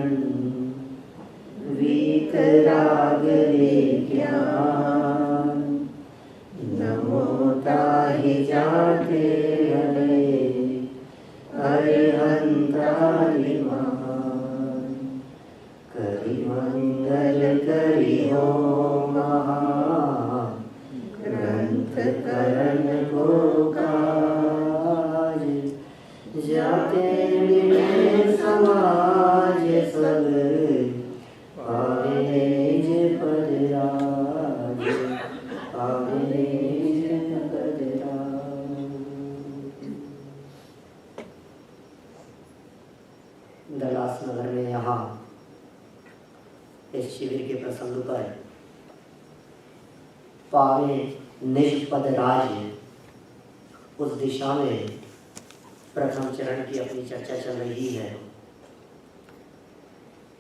मन वीतराग विज्ञान नमो ताहि जाते हरे अरिहंतारिमान करि मंगल करि हो महा ग्रंथ करण को काज जाते मिले समाज सब पावे निज पद राज पावे निज पद राज। दलास नगर में यहाँ इस शिविर के प्रसंग पर पावे निज पद राज उस दिशा में प्रथम चरण की अपनी चर्चा चल रही है।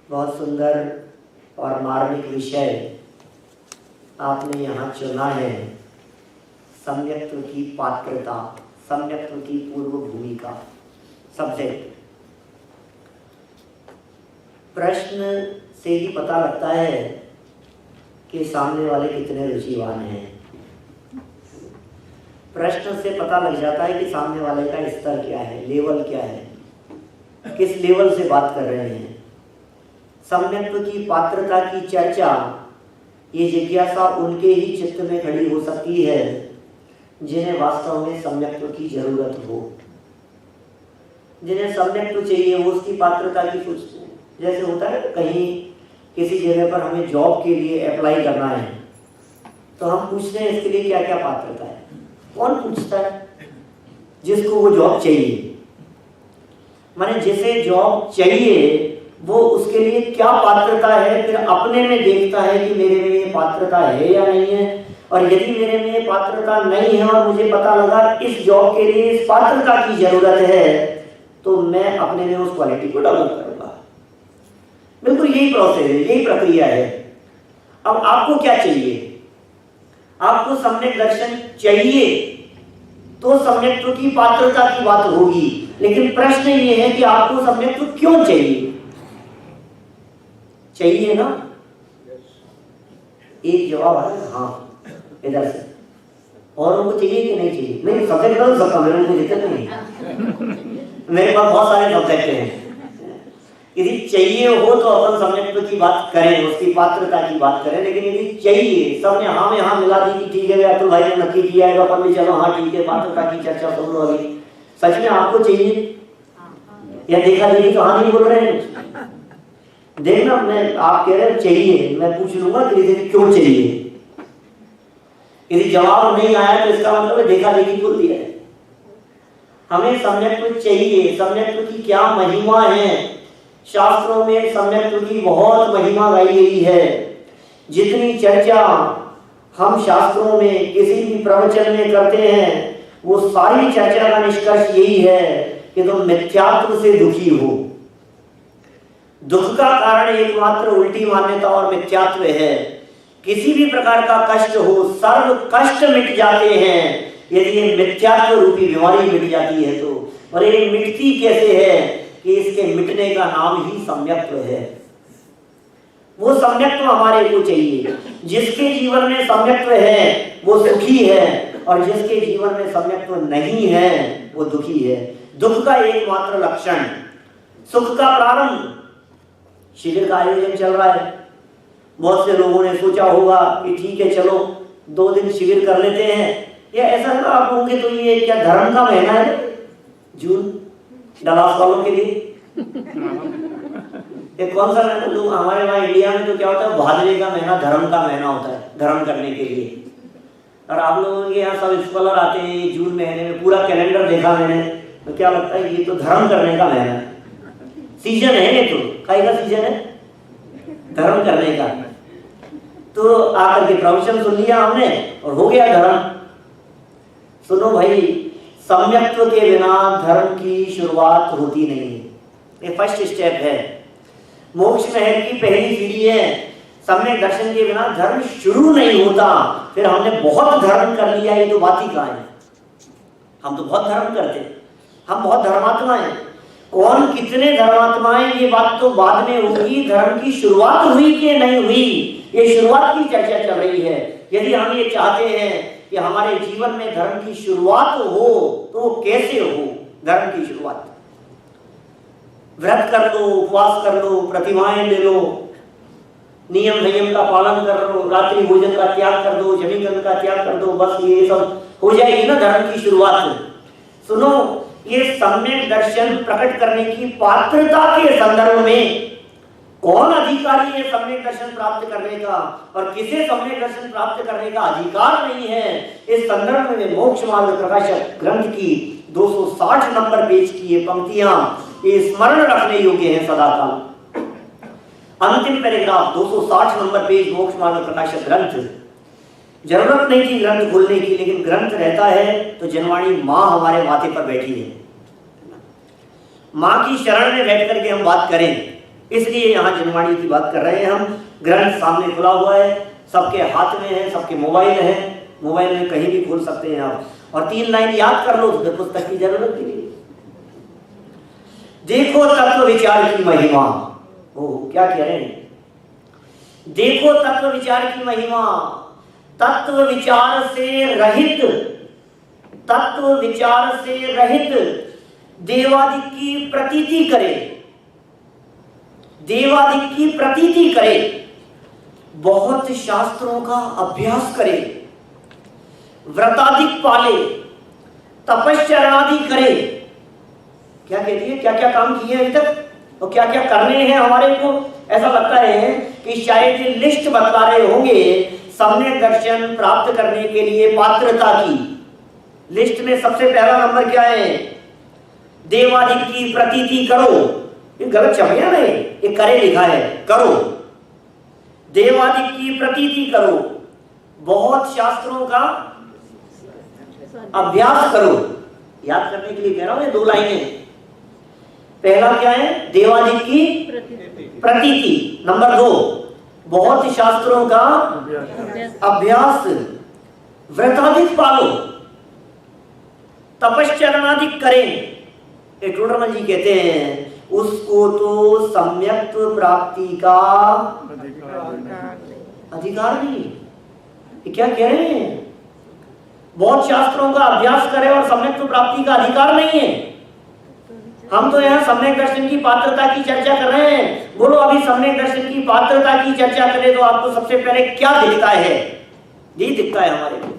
बहुत सुंदर और मार्मिक विषय आपने यहाँ चुना है। सम्यक्त्व की पात्रता, सम्यक्त्व की पूर्व भूमिका। सब्जेक्ट प्रश्न से ही पता लगता है कि सामने वाले कितने रुचिवान हैं। प्रश्न से पता लग जाता है कि सामने वाले का स्तर क्या है, लेवल क्या है, किस लेवल से बात कर रहे हैं। सम्यक्त्व की पात्रता की चर्चा, ये जिज्ञासा उनके ही चित्त में खड़ी हो सकती है जिन्हें वास्तव में सम्यक्त्व की जरूरत हो, जिन्हें सम्यक्त्व चाहिए वो उसकी पात्रता की सोचते हैं। जैसे होता है कहीं किसी जगह पर हमें जॉब के लिए अप्लाई करना है तो हम पूछते हैं इसके लिए क्या क्या पात्रता है। कौन पूछता है? जिसको वो जॉब चाहिए, माने जिसे जॉब चाहिए वो उसके लिए क्या पात्रता है, फिर अपने में देखता है कि मेरे में ये पात्रता है या नहीं है। और यदि मेरे में ये पात्रता नहीं है और मुझे पता लगा इस जॉब के लिए इस पात्रता की जरूरत है तो मैं अपने में उस क्वालिटी को डेवलप करूंगा। बिल्कुल यही प्रोसेस है, यही प्रक्रिया है। अब आपको क्या चाहिए? आपको सम्यक दर्शन चाहिए तो सम्यक्त्व की पात्रता की बात होगी। लेकिन प्रश्न ये है कि आपको सम्यक्त्व क्यों चाहिए? चाहिए ना? एक जवाब है हाँ, इधर से। औरों को चाहिए कि नहीं चाहिए? नहीं, सब्जेक्ट बदल सकता, मेरे को दिक्कत नहीं। मेरे पास बहुत सारे सब्जेक्ट हैं। यदि चाहिए हो तो अपन सम्यक्त्व की बात करें, उसकी पात्रता की बात करें। लेकिन यदि चाहिए, सबने हाँ में हाँ मिला दी कि ठीक है अतुल भाई ने नक्की किया है, अपन भी चलो हाँ ठीक है, पात्रता की चर्चा सुन लो अभी। सच में आपको चाहिए या देखा देखी कहानी बोल रहे हैं? देखना, मैं आप कह रहे हैं चाहिए, मैं पूछ लूंगा कि क्यों चाहिए। यदि जवाब नहीं आया तो इसका मतलब देखा देखी बोल दिया है। हमें सम्यक्त्व चाहिए। सम्यक्त्व की क्या महिमा है? शास्त्रों में सम्यक्त्व की बहुत महिमा गाई गई है। जितनी चर्चा हम शास्त्रों में किसी भी प्रवचन में करते हैं वो सारी चर्चा का निष्कर्ष यही है कि तुम मिथ्यात्व से दुखी हो। दुख का कारण एकमात्र उल्टी मान्यता और मिथ्यात्व है। किसी भी प्रकार का कष्ट हो, सर्व कष्ट मिट जाते हैं यदि ये मिथ्यात्व रूपी बीमारी मिट जाती है तो। और ये मिटती कैसे है कि इसके मिटने का नाम ही सम्यक्त्व है। वो सम्यक्त्व हमारे को चाहिए। जिसके जीवन में सम्यक्त्व है वो सुखी है और जिसके जीवन में सम्यक्त्व नहीं है वो दुखी है। दुख का एकमात्र लक्षण, सुख का प्रारंभ। शिविर का आयोजन चल रहा है, बहुत से लोगों ने सोचा होगा कि ठीक है चलो 2 दिन शिविर कर लेते हैं। या ऐसा ना आप होंगे तो ये क्या धर्म का महीना है? जून डलास वालों के लिए ये कौन सा महीना? लोग हमारे वहाँ इंडिया में तो क्या होता है, भादवे का महीना धर्म का महीना होता है, धर्म करने के लिए। और आप लोगों के यहाँ सब स्कॉलर आते हैं जून महीने में, पूरा कैलेंडर देखा मैंने तो क्या लगता है ये तो धर्म करने का महीना है, सीजन है। ये तो काहे का सीजन है? धर्म करने का। तो आकर के प्रवचन सुन लिया हमने और हो गया धर्म। सुनो भाई, सम्यक्त्व के बिना धर्म की शुरुआत होती नहीं। ये फर्स्ट स्टेप है, मोक्ष महल की पहली सीढ़ी है। सम्यक दर्शन के बिना धर्म शुरू नहीं होता। फिर हमने बहुत धर्म कर लिया, ये तो बात ही कहाँ है। हम तो बहुत धर्म करते हैं, हम बहुत धर्मात्मा हैं। कौन कितने धर्मात्माएं, ये बात तो बाद में होगी। धर्म की शुरुआत हुई कि नहीं हुई, ये शुरुआत की चर्चा चल रही है। यदि हम ये चाहते हैं कि हमारे जीवन में धर्म की शुरुआत हो तो वो कैसे हो? धर्म की शुरुआत, व्रत कर लो, उपवास कर लो, प्रतिमाएं ले लो, नियम संयम का पालन कर लो, रात्रि भोजन का त्याग कर दो, जमीकरण का त्याग कर दो, बस ये सब हो जाएगी ना धर्म की शुरुआत। सुनो, ये सम्यक दर्शन प्रकट करने की पात्रता के संदर्भ में कौन अधिकारी है सम्यक दर्शन प्राप्त करने का, और किसे सम्यक दर्शन प्राप्त करने का अधिकार नहीं है, इस संदर्भ में मोक्ष मार्ग प्रकाशक ग्रंथ की 260 नंबर पेज की ये पंक्तियां ये स्मरण रखने योग्य हैं सदाकाल। अंतिम पैराग्राफ 260 नंबर पेज मोक्ष मार्ग प्रकाशक ग्रंथ। जरूरत नहीं थी ग्रंथ खोलने की, लेकिन ग्रंथ रहता है तो जनवाणी माँ हमारे माथे पर बैठी है। माँ की शरण में बैठ करके हम बात करें, इसलिए यहाँ जनवाणी की बात कर रहे हैं हम। ग्रंथ सामने खुला हुआ है, सबके हाथ में है, सबके मोबाइल है, मोबाइल में कहीं भी खोल सकते हैं आप, और 3 लाइन याद कर लो तो पुस्तक की जरूरत नहीं। देखो तत्व विचार की महिमा। ओ क्या कह रहे हैं? देखो तत्व विचार की महिमा। तत्व विचार से रहित, तत्व विचार से रहित देवादिक की प्रतीति करे, देवादिक की प्रतीति करे, बहुत शास्त्रों का अभ्यास करे, व्रतादिक पाले, तपश्चरणादि करे। क्या कहती है? क्या क्या काम किए अभी तक और क्या क्या करने हैं हमारे को? ऐसा लगता है कि शायद ये लिस्ट बता रहे होंगे सम्यक दर्शन प्राप्त करने के लिए पात्रता की। लिस्ट में सबसे पहला नंबर क्या है? देवादिक की प्रतीति करो। ये गलत छपया नहीं, ये करे लिखा है, करो। देवादिक की प्रतीति करो, बहुत शास्त्रों का अभ्यास करो। याद करने के लिए कह रहा हूं, ये 2 लाइनें। पहला क्या है? देवादिक की प्रतीति। नंबर 2, बहुत शास्त्रों का अभ्यास। व्रतादिक पालो, तपश्चरणादिक करें। टोडरमल जी कहते हैं उसको तो सम्यक प्राप्ति का अधिकार नहीं। ये क्या कह रहे हैं? बहुत शास्त्रों का अभ्यास करें और सम्यक प्राप्ति का अधिकार नहीं है। हम तो यहाँ सम्यक दर्शन की पात्रता की चर्चा कर रहे हैं। बोलो, अभी सम्यक दर्शन की पात्रता की चर्चा करें तो आपको सबसे पहले क्या दिखता है? ये दिखता है हमारे को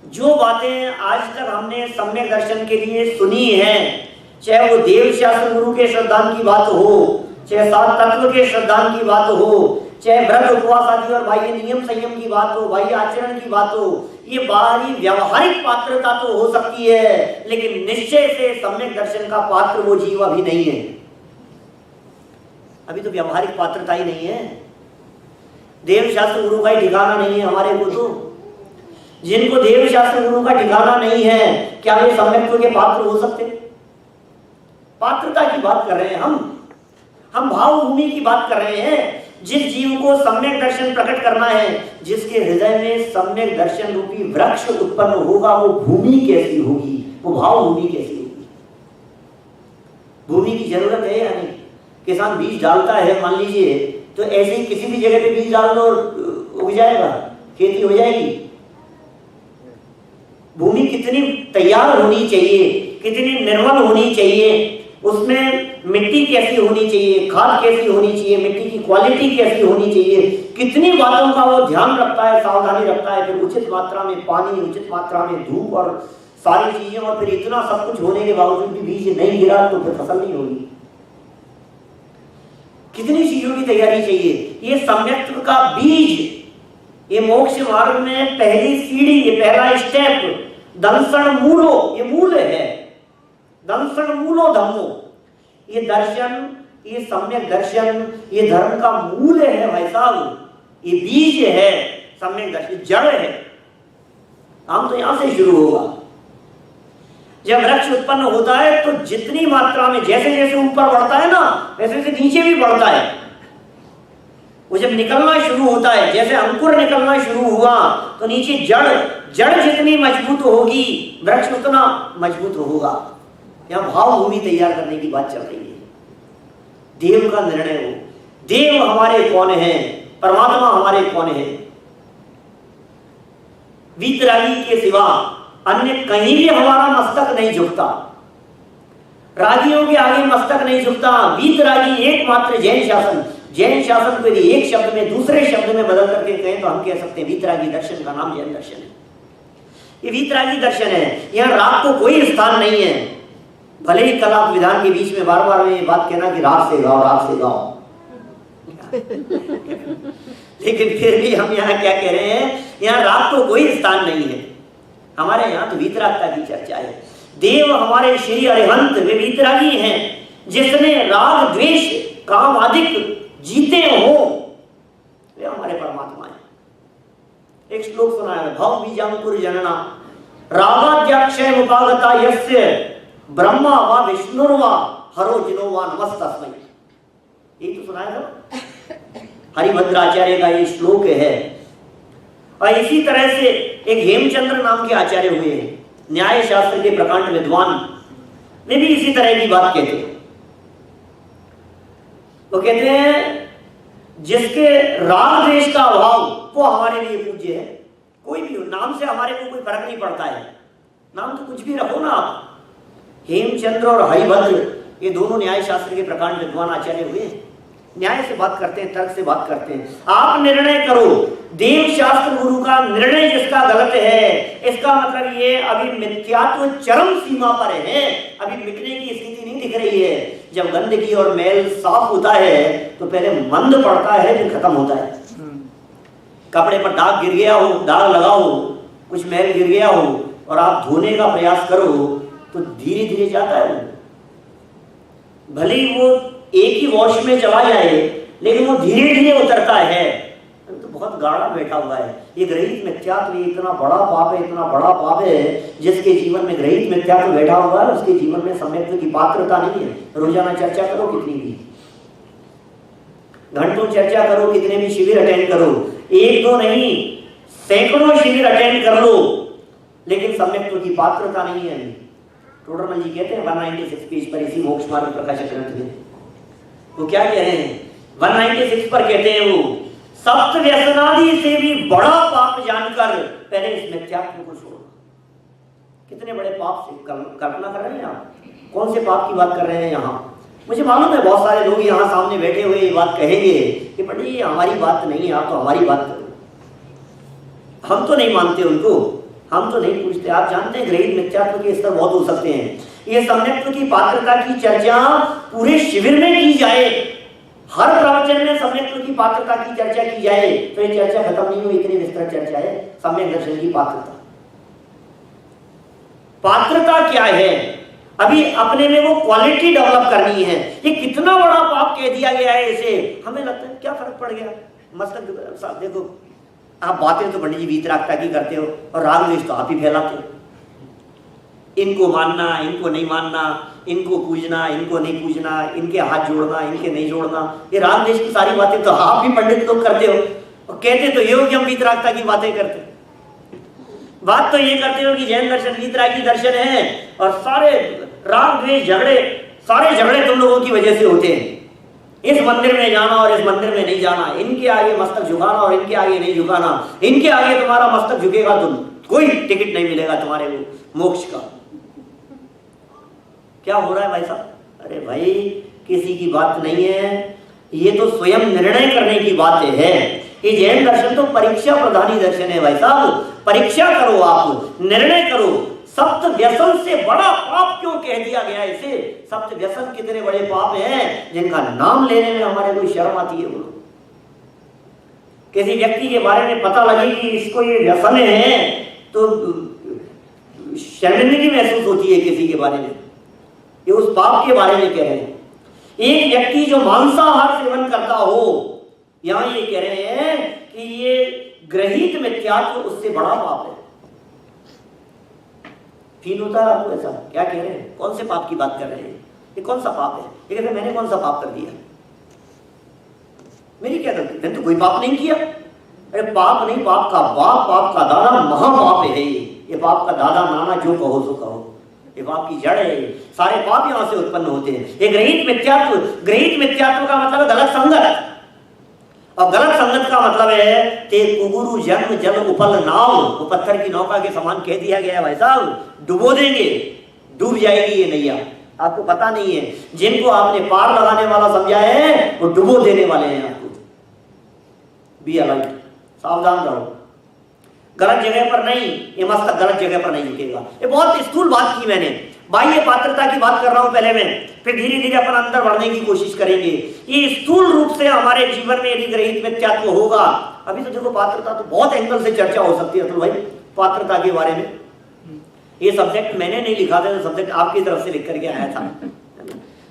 जो बातें आज तक हमने सम्यक दर्शन के लिए सुनी हैं, चाहे वो देव शास्त्र गुरु के श्रद्धान की बात हो, चाहे 7 तत्व के श्रद्धान की बात हो, चाहे व्रत उपवास आदि और बाह्य नियम संयम की बात हो, बाह्य आचरण की बात हो, ये बाहरी व्यावहारिक पात्रता तो हो सकती है, लेकिन निश्चय से सम्यक दर्शन का पात्र वो जीव अभी नहीं है। अभी तो व्यावहारिक पात्रता ही नहीं है। देव शास्त्र गुरु का ही ठिकाना नहीं है हमारे को। तो जिनको देव शास्त्र गुरु का ठिकाना नहीं है, क्या वे सम्यक के पात्र हो सकते? पात्रता की बात कर रहे हैं हम भाव भूमि की बात कर रहे हैं। जिस जीव को सम्यक दर्शन प्रकट करना है, जिसके हृदय में सम्यक दर्शन रूपी वृक्ष उत्पन्न होगा, वो भूमि कैसी होगी? वो भाव भूमि कैसी होगी? भूमि की जरूरत है या नहीं? किसान बीज डालता है, मान लीजिए, तो ऐसे ही किसी भी जगह पे बीज डाल दो और उग जाएगा, खेती हो जाएगी। भूमि कितनी तैयार होनी चाहिए, कितनी निर्मल होनी चाहिए, उसमें मिट्टी कैसी होनी चाहिए, खाद कैसी होनी चाहिए, मिट्टी की क्वालिटी कैसी होनी चाहिए, कितनी बातों का वो ध्यान रखता है, सावधानी रखता है। फिर उचित मात्रा में पानी, उचित मात्रा में धूप और सारी चीजें, और फिर इतना सब कुछ होने के बावजूद भी बीज नहीं गिरा तो फिर फसल नहीं होगी। कितनी चीजों की तैयारी चाहिए। ये सम्यक्त्व का बीज, ये मोक्ष मार्ग में पहली सीढ़ी, ये पहला स्टेप, दंसण मूलो, ये मूल है। दंसण मूलो धम्मो, ये दर्शन, ये सम्यक दर्शन, ये धर्म का मूल है भाई साहब। ये बीज है, सम्यक दर्शन जड़ है। हम तो यहां से शुरू होगा। जब वृक्ष उत्पन्न होता है तो जितनी मात्रा में, जैसे जैसे ऊपर बढ़ता है ना, वैसे वैसे नीचे भी बढ़ता है। वो जब निकलना शुरू होता है, जैसे अंकुर निकलना शुरू हुआ, तो नीचे जड़ जितनी मजबूत होगी, वृक्ष उतना मजबूत होगा। यहाँ भाव भूमि तैयार करने की बात चल रही है। देव का निर्णय हो, देव हमारे कौन है, परमात्मा हमारे कौन है। वीतरागी के सिवा अन्य कहीं भी हमारा मस्तक नहीं झुकता, रागियों के आगे मस्तक नहीं झुकता। वीतरागी एकमात्र जैन शासन, जैन शासन को यदि एक शब्द में दूसरे शब्द में बदल करके कहें तो हम कह सकते हैं वीतरागी दर्शन का नाम जैन दर्शन है। ये वीतरागी दर्शन है, यहाँ राग को कोई स्थान नहीं है। भले ही कला विधान के बीच में बार बार में ये बात कहना कि राग से गाओ, राग से गाओ लेकिन फिर भी हम यहाँ क्या कह रहे हैं, यहाँ राग को कोई स्थान नहीं है। हमारे यहाँ तो वीतरागता की चर्चा है। देव हमारे श्री अरिहंत वे वीतरागी हैं, जिसने राग द्वेष काम आदि जीते हो, वे हमारे परमात्मा हैं। एक श्लोक सुना है, भव बीजांकुर जनना रागाद्याक्षय उपागता यस्य ब्रह्मा वा विष्णुर्वा हरो जिनो वा नमस्तस्मै। ये तो सुना है ना, हरिभद्राचार्य का ये श्लोक है। और इसी तरह से एक हेमचंद्र नाम के आचार्य हुए हैं, न्याय शास्त्र के प्रकांड विद्वान, वे भी इसी तरह की बात कहते हैं। वो कहते हैं जिसके राग द्वेष का अभाव वो हमारे लिए पूज्य है। कोई भी हो, नाम से हमारे को कोई फर्क नहीं पड़ता है, नाम तो कुछ भी रखो ना आप। हेमचंद्र और हरिभद्र ये दोनों न्याय शास्त्र के प्रकांड विद्वान आचार्य हुए, न्याय से बात करते हैं, तर्क से बात करते हैं। आप निर्णय करो, देव शास्त्र गुरु का निर्णय जिसका गलत है, इसका मतलब ये अभी मिथ्यात्व चरम सीमा पर है, अभी मिटने की स्थिति नहीं दिख रही है। जब गंदगी और मैल साफ होता है तो पहले मंद पड़ता है, फिर खत्म होता है। कपड़े पर दाग गिर गया हो, दाग लगा हो, कुछ मैल गिर गया हो और आप धोने का प्रयास करो तो धीरे धीरे जाता है। भले ही वो एक ही वॉश में चला जाए लेकिन वो धीरे धीरे उतरता है। तो बहुत गाढ़ा बैठा हुआ है ये ग्रहित मिथ्यात्व। इतना बड़ा पाप है, इतना बड़ा पाप है, जिसके जीवन में ग्रहित मिथ्यात्व बैठा हुआ है उसके जीवन में सम्यक्त्व की पात्रता नहीं है। रोजाना चर्चा करो कितनी भी, घंटों चर्चा करो, कितने भी शिविर अटेंड करो, एक दो नहीं सैकड़ों शिविर अटेंड कर लो, लेकिन सम्यक्त्व की पात्रता नहीं है। टोडरमल जी कहते हैं 196 पेज पर इसी मोक्ष मार्ग प्रकाशक ग्रंथ में, वो क्या कह रहे हैं 196 पर कहते हैं, वो सप्त व्यसनादि से भी बड़ा पाप जानकर पहले इस मिथ्यात्व को छोड़ो। कितने बड़े पाप से कल्पना कर रहे हैं आप, कौन से पाप की बात कर रहे हैं यहाँ। मुझे मालूम है बहुत सारे लोग यहाँ सामने बैठे हुए ये बात कहेंगे कि पंडित जी हमारी बात नहीं है, आप तो हमारी बात करो। हम तो नहीं मानते उनको, हम तो नहीं पूछते। आप जानते हैं ग्रहित मिथ्यात्व के स्तर बहुत हो सकते हैं। ये सम्यक्त्व की पात्रता की चर्चा पूरे शिविर में की जाए, हर प्रवचन में सम्यक्त्व की पात्रता की चर्चा की जाए तो ये चर्चा खत्म नहीं हुई। इतनी विस्तृत चर्चा है सम्यक दर्शन की पात्रता। पात्रता क्या है, अभी अपने में वो क्वालिटी डेवलप करनी है। ये कितना बड़ा पाप कह दिया गया है इसे, हमें लगता है क्या फर्क पड़ गया। मस्तक देखो, आप बातें तो पंडित जी वीतरागता की करते हो और राग द्वेष तो आप ही फैलाते हो। इनको मानना, इनको नहीं मानना, इनको पूजना, इनको नहीं पूजना, इनके हाथ जोड़ना, इनके नहीं जोड़ना, ये राग द्वेष की सारी बातें तो आप ही पंडित लोग करते हो। और कहते तो ये हो कि हम वीतरागता की बातें करते हैं। बात तो ये करते हो कि जैन दर्शन वीतरागी दर्शन है और सारे राग द्वेष झगड़े, सारे झगड़े तुम लोगों की वजह से होते हैं। इस मंदिर में जाना और इस मंदिर में नहीं जाना, इनके आगे मस्तक झुकाना और इनके आगे नहीं झुकाना, इनके आगे तुम्हारा मस्तक झुकेगा तो कोई टिकट नहीं मिलेगा तुम्हारे को मोक्ष का। क्या हो रहा है भाई साहब? अरे भाई किसी की बात नहीं है, ये तो स्वयं निर्णय करने की बात है। ये जैन दर्शन तो परीक्षा प्रधानी दर्शन है भाई साहब। परीक्षा करो, आप निर्णय करो। सप्त व्यसन से बड़ा पाप क्यों कह दिया गया इसे? सप्त व्यसन कितने बड़े पाप हैं जिनका नाम लेने में हमारे को शर्म आती है। बोलो, किसी व्यक्ति के बारे में पता लगे कि इसको ये व्यसन है तो शर्मिंदगी महसूस होती है किसी के बारे में। ये उस पाप के बारे में कह रहे हैं। एक व्यक्ति जो मांसाहार सेवन करता हो, यहां ये कह रहे हैं कि ये ग्रहित मिथ्यात्व उससे बड़ा पाप है। फील होता है आपको ऐसा? क्या कह रहे हैं? कौन से पाप की बात कर रहे हैं? ये कौन सा पाप है? ये कहते हैं मैंने कौन सा पाप कर दिया? मेरी क्या गलती? मैंने तो कोई पाप नहीं किया। अरे पाप नहीं, पाप का बाप, पाप का दादा, महापाप है ये पाप का दादा नाना जो कहो सो कहो। ये पाप की जड़ है, सारे पाप यहाँ से उत्पन्न होते हैं। ये गृहीत मिथ्यात्व, गृहीत मिथ्यात्व का मतलब है गलत संगत, और गलत संगत का मतलब है ते कुगुरु जन्म जल उपल नाव, वो पत्थर की नौका के समान कह दिया गया है भाई साहब, डुबो देंगे, डूब जाएगी ये नैया। आपको पता नहीं है, जिनको आपने पार लगाने वाला समझा है वो डुबो देने वाले हैं आपको। बी अलर्ट, सावधान रहो, गलत जगह पर नहीं, ये मस्तक गलत जगह पर नहीं झुकेगा। ये बहुत स्थूल बात की मैंने, बाह्य पात्रता की बात कर रहा हूं पहले मैं, फिर धीरे धीरे अपन अंदर बढ़ने की कोशिश करेंगे। ये स्थूल रूप से हमारे जीवन में यदि गृहीत मिथ्यात्व होगा, अभी तो देखो पात्रता तो बहुत एंगल से चर्चा हो सकती है अतुल भाई पात्रता के बारे में। ये सब्जेक्ट मैंने नहीं लिखा था, सब्जेक्ट आपकी तरफ से लिख करके आया था।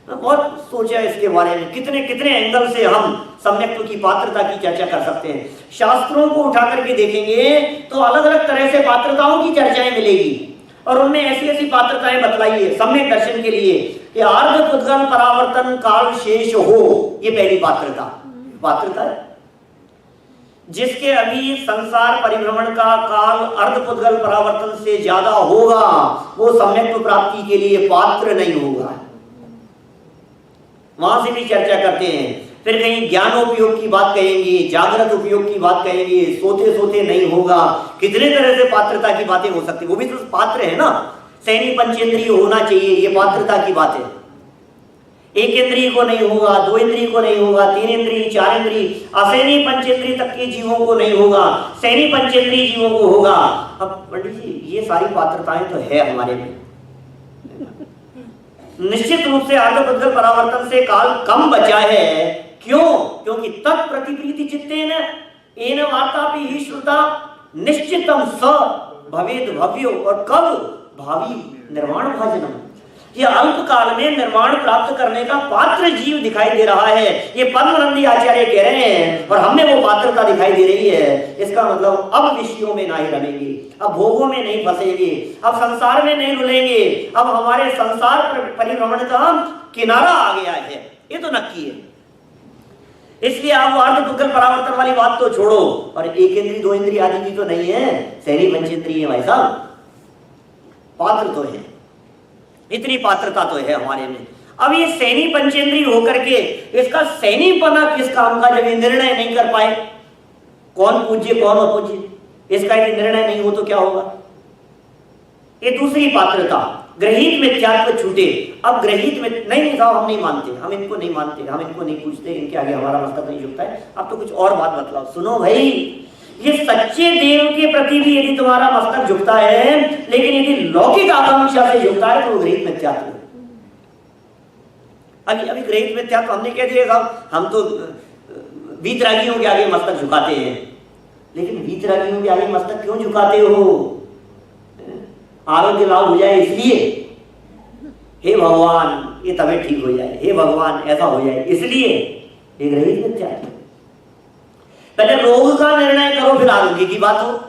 बहुत सोचा इसके बारे में, कितने कितने एंगल से हम सम्यक्त्व की पात्रता की चर्चा कर सकते हैं। शास्त्रों को उठा करके देखेंगे तो अलग अलग तरह से पात्रताओं की चर्चाएं मिलेगी, और उनमें ऐसी ऐसी पात्रताएं बतलाई है सम्यक दर्शन के लिए कि अर्ध पुद्गल परावर्तन काल शेष हो, ये पहली पात्रता है। जिसके अभी संसार परिभ्रमण का काल अर्ध पुद्गल परावर्तन से ज्यादा होगा, वो सम्यक्त्व प्राप्ति के लिए पात्र नहीं होगा। वहां से भी चर्चा करते हैं। फिर कहीं ज्ञानोपयोग की बात कहेंगे, जागृत उपयोग की बात कहेंगे, सोते सोते नहीं होगा, कितने तरह से पात्रता की बातें हो सकती है, वो भी तो पात्र है ना। सैनी पंचेंद्रिय होना चाहिए, ये पात्रता की बात है। एक इंद्रिय को नहीं होगा, दो इंद्रिय को नहीं होगा, तीन इंद्रिय, चार इंद्रिय, असैनी पंचेंद्रिय तक के जीवों को नहीं होगा, सैनी पंचेंद्रिय जीवों को होगा। अब पंडित जी ये सारी पात्रताएं तो है हमारे में। निश्चित रूप से अर्धपुद्गल परावर्तन से काल कम बचा है। क्यों? क्योंकि तत्प्रतिप्रीति चित्तेन एन वार्तापि हि श्रुता निश्चितम स भवेद भव्यो, और कब? भावी निर्वाण भजनम। ये अल्प काल में निर्वाण प्राप्त करने का पात्र जीव दिखाई दे रहा है, ये पद्मनंदी आचार्य कह रहे हैं, और हमें वो पात्रता दिखाई दे रही है। इसका मतलब अब विषयों में नहीं रमेंगे, अब भोगों में नहीं फंसेंगे, अब संसार में नहीं रुलेंगे, अब हमारे संसार परिभ्रमण का किनारा आ गया है, ये तो नक्की है। इसलिए आप अर्धपुद्गल परावर्तन वाली बात तो छोड़ो, और एक इंद्रिय दो इंद्रिय आदि की तो नहीं है, सैनी पंचेंद्रिय भाई साहब, पात्र तो है, इतनी पात्रता तो है हमारे में। अब ये सैनी पंचेंद्रिय होकर के इसका सैनीपना किस काम का, जब ये निर्णय नहीं कर पाए कौन पूज्य कौन अपूज्य, इसका यदि निर्णय नहीं हो तो क्या होगा? ये दूसरी पात्रता, गृहीत मिथ्यात्व छूटे। अब गृहीत में नहीं साहब हम नहीं मानते, हम इनको नहीं मानते, हम इनको नहीं पूछते, इनके आगे हमारा मस्तक नहीं झुकता है। अब तो कुछ और बात बतलाओ। सुनो भाई, ये सच्चे देव के प्रति भी यदि तुम्हारा मस्तक झुकता है, लेकिन यदि लौकिक आकांक्षा से झुकता है तो गृहीत मिथ्यात्व। अभी गृहीत मिथ्यात्व हमने कह दिया साहब, हम तो वीतरागियों के आगे मस्तक झुकाते हैं, लेकिन वीतरागियों के आगे मस्तक क्यों झुकाते हो? आरोग्य लाभ हो जाए इसलिए, हे भगवान ये तबीयत ठीक हो जाए, हे भगवान ऐसा हो जाए, इसलिए ये गृहीत मिथ्यात्व। पहले रोग का निर्णय करो फिर आरोग्य की बात हो।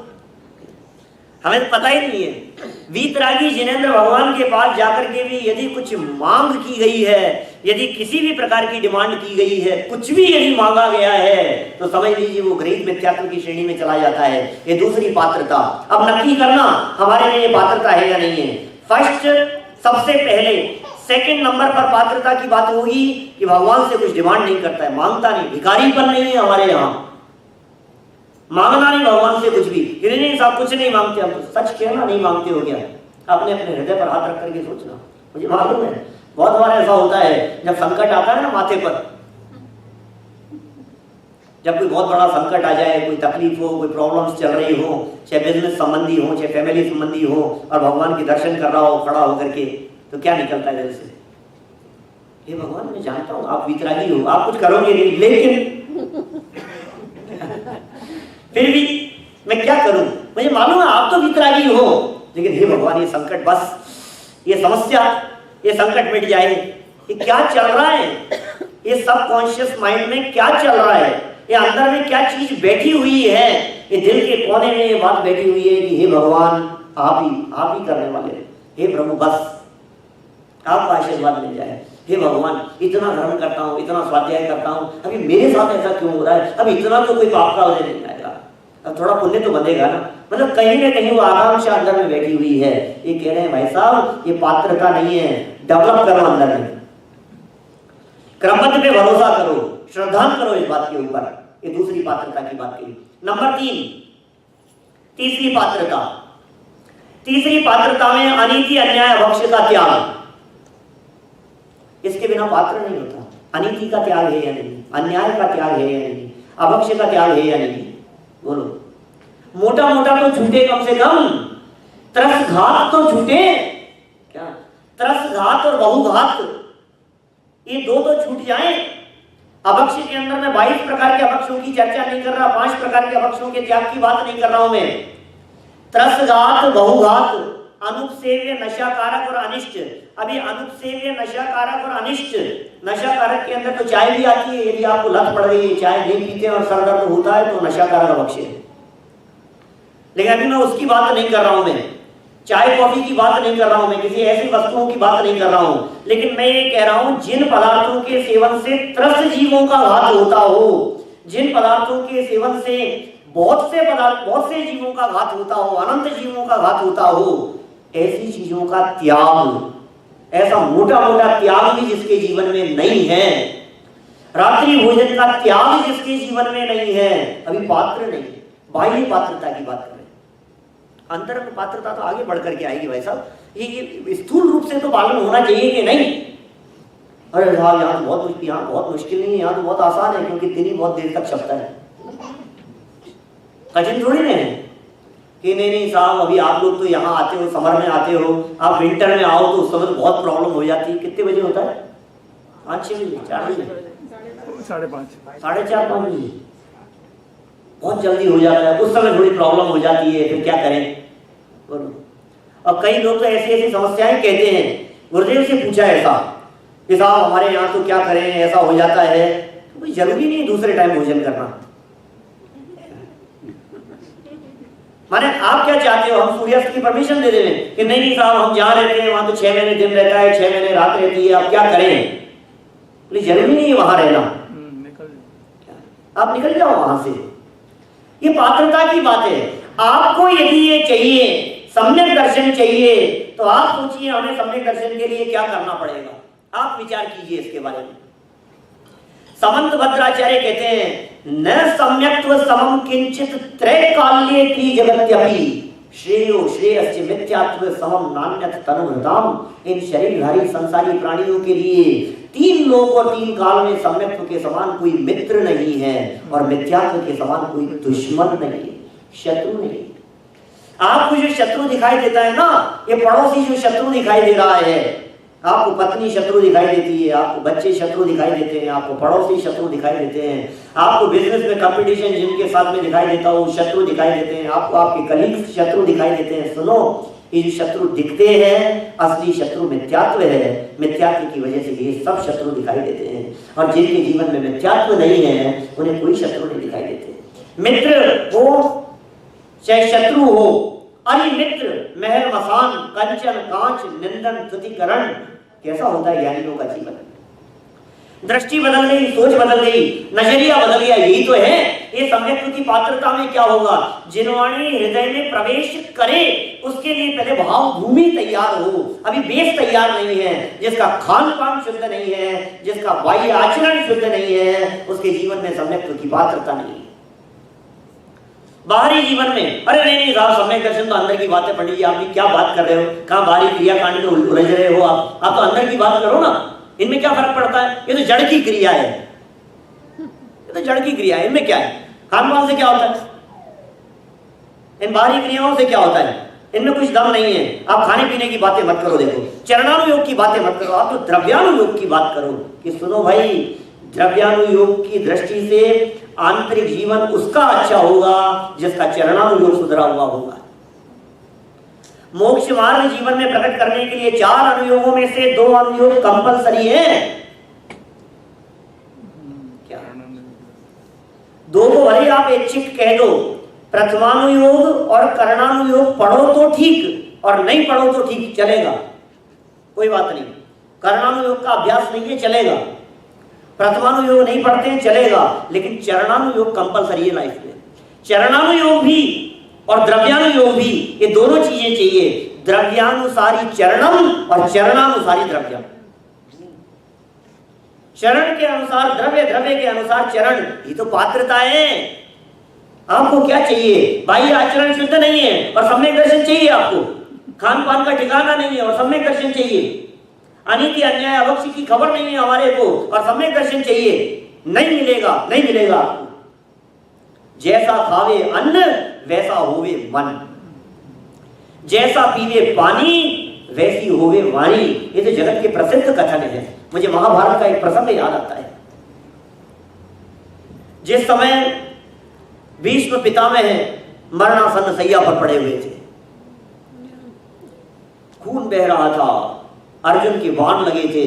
हमें पता ही नहीं है। वीतरागी जिनेंद्र भगवान के पास जाकर के भी यदि कुछ मांग की गई है, यदि किसी भी प्रकार की डिमांड की गई है, कुछ भी यदि मांगा गया है, तो समझ लीजिए वो गृहीत मिथ्यात्व की श्रेणी में चला जाता है। ये दूसरी पात्रता। अब नक्की करना हमारे में ये पात्रता है या नहीं है। फर्स्ट, सबसे पहले सेकंड नंबर पर पात्रता की बात होगी कि भगवान से कुछ डिमांड नहीं करता है, मांगता नहीं, भिखारीपन नहीं है हमारे यहाँ, मांगना नहीं भगवान से कुछ भी। नहीं साहब कुछ नहीं मांगते हम, तो सच कहना नहीं मांगते हो क्या? अपने अपने हृदय पर हाथ रख करके सोचना। मुझे मालूम है बहुत बार ऐसा होता है, जब संकट आता है ना माथे पर, जब कोई बहुत बड़ा संकट आ जाए, कोई तकलीफ हो, कोई प्रॉब्लम्स चल रही हो, चाहे बिजनेस संबंधी हो, चाहे फैमिली संबंधी हो, और भगवान के दर्शन कर रहा हो खड़ा होकर के, तो क्या निकलता है दिल से? हे भगवान मैं जानता हूँ आप वितरागी हो, आप कुछ करोगे नहीं, लेकिन फिर भी मैं क्या करूं? मुझे मालूम है आप तो वितरागी हो, लेकिन हे भगवान ये संकट, बस ये समस्या, ये संकट मिट जाए। ये क्या चल रहा है? ये सबकॉन्शियस माइंड में क्या चल रहा है? ये अंदर में क्या चीज बैठी हुई है? ये दिल के कोने में ये बात बैठी हुई है कि हे भगवान आप ही करने वाले हैं। हे प्रभु बस आपका आशीर्वाद मिल जाए। हे भगवान इतना धर्म करता हूँ, इतना स्वाध्याय करता हूँ, अभी मेरे साथ ऐसा क्यों हो रहा है? अभी इतना तो कोई पाप का उदय नहीं आएगा। अब थोड़ा पुण्य तो बनेगा ना, मतलब कहीं ना कहीं वो आकांक्षा अंदर में बैठी हुई है। ये कह रहे हैं भाई साहब ये पात्रता नहीं है, डेवलप करो अंदर में, क्रमबद्ध पे भरोसा करो, श्रद्धा करो इस बात के ऊपर। ये दूसरी पात्रता की बात कही। नंबर 3, तीसरी पात्रता। तीसरी पात्रता में अनीति अन्याय अभक्ष्य का त्याग। इसके बिना पात्र नहीं होता। अनीति का त्याग है या नहीं, अन्याय का त्याग है या नहीं, अभक्ष्य का त्याग है या नहीं, बोलो। मोटा मोटा तो छूटे कम से कम, त्रस घात तो छूटे। क्या त्रस घात और बहुघात, ये दो तो छूट जाए। अभक्ष्य के अंदर मैं 22 प्रकार के अभक्ष्यों की चर्चा नहीं कर रहा, 5 प्रकार के अभक्ष्यों के त्याग की बात नहीं कर रहा हूं मैं। त्रसघात, बहुघात, अनुपसेव्य, नशाकारक और अनिष्ट। अभी अनुपसेव्य, नशाकारक और अनिष्ट, नशाकारक के अंदर तो चाय भी आती है। यदि आपको लत पड़ गई है, चाय नहीं पीते और सर दर्द होता है तो नशाकारक अभक्ष्य है। लेकिन अभी मैं उसकी बात नहीं कर रहा हूं, मैं चाय कॉफी की बात नहीं कर रहा हूं, मैं किसी ऐसी वस्तुओं की बात नहीं कर रहा हूं। लेकिन मैं ये कह रहा हूं जिन पदार्थों के सेवन से त्रस्त जीवों का घात होता हो, जिन पदार्थों के सेवन से बहुत से जीवों का घात होता हो, अनंत जीवों का घात होता हो, ऐसी चीजों का त्याग, ऐसा मोटा मोटा त्याग भी जिसके जीवन में नहीं है, रात्रि भोजन का त्याग जिसके जीवन में नहीं है, अभी पात्र नहीं है। बाह्य पात्रता की बात करें, अंतर में पात्रता तो आगे बढ़ करके आएगी भाई साहब। ये स्थूल रूप से तो पालन होना चाहिए कि नहीं। अरे साहब यहाँ बहुत मुश्किल नहीं है, यहाँ तो बहुत आसान है क्योंकि दिन ही बहुत देर तक छपता है। कठिन थोड़ी नहीं है कि नहीं साहब अभी आप लोग तो यहाँ आते हो, समर में आते हो, आप विंटर में आओ तो उस समय तो बहुत प्रॉब्लम हो जाती है। कितने बजे होता है? 5-6 बजे, 4 बजे, 4:30, 4:30, 5 बजे बहुत जल्दी हो जाता है। उस समय थोड़ी प्रॉब्लम हो जाती है, फिर क्या करें बोलो। और कई लोग तो ऐसी ऐसी समस्याएं कहते हैं। गुरुदेव से पूछा ऐसा कि साहब हमारे यहाँ तो क्या करें, ऐसा हो जाता है। तो कोई जरूरी नहीं दूसरे टाइम भोजन करना। माने आप क्या चाहते हो, हम सूर्यास्त की परमिशन दे दें कि नहीं साहब हम जहाँ रहते हैं वहां तो 6 महीने दिन रहता है, 6 महीने रात रहती है, आप क्या करें? जरूरी नहीं है वहां रहना, आप निकल जाओ वहां से। ये पात्रता की बात है। आपको यदि ये चाहिए, सम्यक दर्शन चाहिए, तो आप सोचिए हमें सम्यक दर्शन के लिए क्या करना पड़ेगा। आप विचार कीजिए इसके बारे में। समंत भद्राचार्य कहते हैं न सम्यक्त्व समम किंचित त्रैकाल्ये त्रिजगत्यपि श्रेयो श्रेयस्य मिथ्यात्व समम नान्यत तनुभृताम। इन शरीरधारी संसारी प्राणियों के लिए 3 लोक और 3 काल में सम्यक्त्व के समान कोई मित्र नहीं है और मिथ्यात्व के समान कोई दुश्मन नहीं है, शत्रु नहीं। आपको जो शत्रु दिखाई देता है ना, ये पड़ोसी जो शत्रु दिखाई दे रहा है, आपको पत्नी शत्रु दिखाई देती है, आपको बच्चे शत्रु दिखाई देते हैं, आपको पड़ोसी शत्रु दिखाई देते हैं, आपको बिजनेस में कंपटीशन जिनके साथ में दिखाई देता हो शत्रु दिखाई देते हैं, आपको आपके कलीग्स शत्रु दिखाई देते हैं। सुनो, ये जो शत्रु दिखते हैं असली शत्रु मिथ्यात्व है। मिथ्यात्व की वजह से ये सब शत्रु दिखाई देते हैं, और जिनके जीवन में मिथ्यात्व नहीं है उन्हें कोई शत्रु नहीं दिखाई देते। मित्र हो चाहे शत्रु हो, अरे मित्र महल मसान कंचन कांच निंदन तुतिकरण। कैसा होता है ज्ञानियों का जीवन? दृष्टि बदल गई, सोच बदल गई, नजरिया बदल गया। यही तो है ये सम्यक्त्व की पात्रता में। क्या होगा? जिनवाणी हृदय में प्रवेश करे उसके लिए पहले भाव भूमि तैयार हो। अभी बेस तैयार नहीं है, जिसका खान पान शुद्ध नहीं है, जिसका बाह्य आचरण शुद्ध नहीं है, उसके जीवन में सम्यक्त्व की पात्रता नहीं है। बाहरी जीवन में अरे नहीं साहब सम्यक दर्शन तो अंदर की बात है। पंडित जी आप भी क्या बात कर रहे हो, कहाँ बाहरी क्रियाकांड में उलझ रहे हो आप तो अंदर की बात करो ना। इनमें क्या फर्क पड़ता है? ये तो जड़ की क्रिया है, ये तो जड़ की क्रिया है। इनमें क्या है? खान पान से क्या होता है? इन बाहरी क्रियाओं से क्या होता है? इनमें कुछ दम नहीं है। आप खाने पीने की बातें मत करो, देखो चरणानुयोग की बातें मत करो, आप तो द्रव्यानुयोग की बात करो कि सुनो भाई, द्रव्यानुयोग की दृष्टि से आंतरिक जीवन उसका अच्छा होगा जिसका चरणानुयोग सुधरा हुआ होगा। मोक्ष मार्ग जीवन में प्रकट करने के लिए 4 अनुयोगों में से 2 अनुयोग कंपलसरी है। क्या 2 को भले आप ऐच्छिक कह दो, प्रथमानुयोग और करणानुयोग पढ़ो तो ठीक और नहीं पढ़ो तो ठीक, चलेगा, कोई बात नहीं। करणानुयोग का अभ्यास नहीं है, चलेगा। प्रथमानुयोग नहीं पढ़ते हैं, चलेगा। लेकिन चरणानुयोग कंपलसरी है लाइफ में। चरणानुयोग भी और द्रव्यानुयोग भी, ये दोनों चीजें चाहिए। द्रव्यानुसारी चरणम और चरणानुसारी द्रव्यम। चरण के अनुसार द्रव्य, द्रव्य के अनुसार चरण, ये तो पात्रता है। आपको क्या चाहिए? बाह्य आचरण शुद्ध नहीं है और सम्यक दर्शन चाहिए आपको। खान पान का ठिकाना नहीं है और सम्यक दर्शन चाहिए। अनीति अन्याय अवक्ष की खबर नहीं है हमारे को और सम्यक दर्शन चाहिए। नहीं मिलेगा, नहीं मिलेगा आपको। जैसा खावे अन्न वैसा होवे मन, जैसा पीवे पानी वैसी होवे वाणी। ये तो जगत के प्रसिद्ध कथन है। मुझे महाभारत का एक प्रसंग याद आता है। जिस समय भीष्म पितामह मरणासन्न सैया पर पड़े हुए थे, खून बह रहा था, अर्जुन के बाण लगे थे,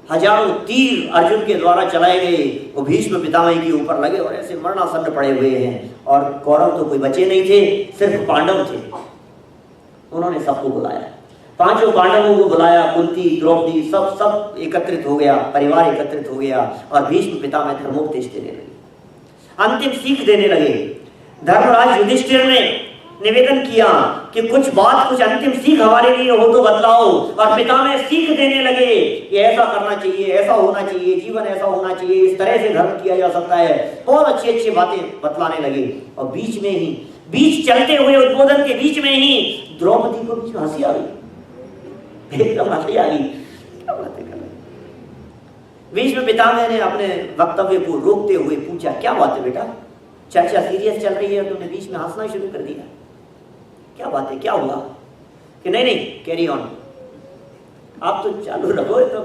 हजारों तीर अर्जुन के द्वारा चलाए गए, वो भीष्म पितामह के ऊपर लगे और ऐसे मरणासन्न पड़े हुए हैं। और कौरव तो कोई बचे नहीं थे, सिर्फ पांडव थे। उन्होंने सबको बुलाया, पांचों पांडवों को बुलाया, कुंती, द्रौपदी, सब एकत्रित हो गया, परिवार एकत्रित हो गया और भीष्म पितामह धर्मोपदेश देने लगे, अंतिम सीख देने लगे। धर्मराज युधिष्ठिर ने निवेदन किया कि कुछ बात, कुछ अंतिम सीख हमारे लिए हो तो बतलाओ। और पितामह सीख देने लगे कि ऐसा करना चाहिए, ऐसा होना चाहिए, जीवन ऐसा होना चाहिए, इस तरह से धर्म किया जा सकता है। बहुत अच्छी अच्छी बातें बतलाने लगे। और बीच में ही, बीच चलते हुए उद्बोधन के बीच में ही द्रौपदी को बीच में हंसी आ गई, एकदम हंसी आ गई। क्या बातें कर रहे? भीष्म पितामह ने अपने वक्तव्य को रोकते हुए पूछा, क्या बात है बेटा, चर्चा सीरियस चल रही है, तुमने बीच में हंसना शुरू कर दिया, क्या बात है, क्या हुआ? कि नहीं नहीं, कैरी ऑन, आप तो चालू रखो, तो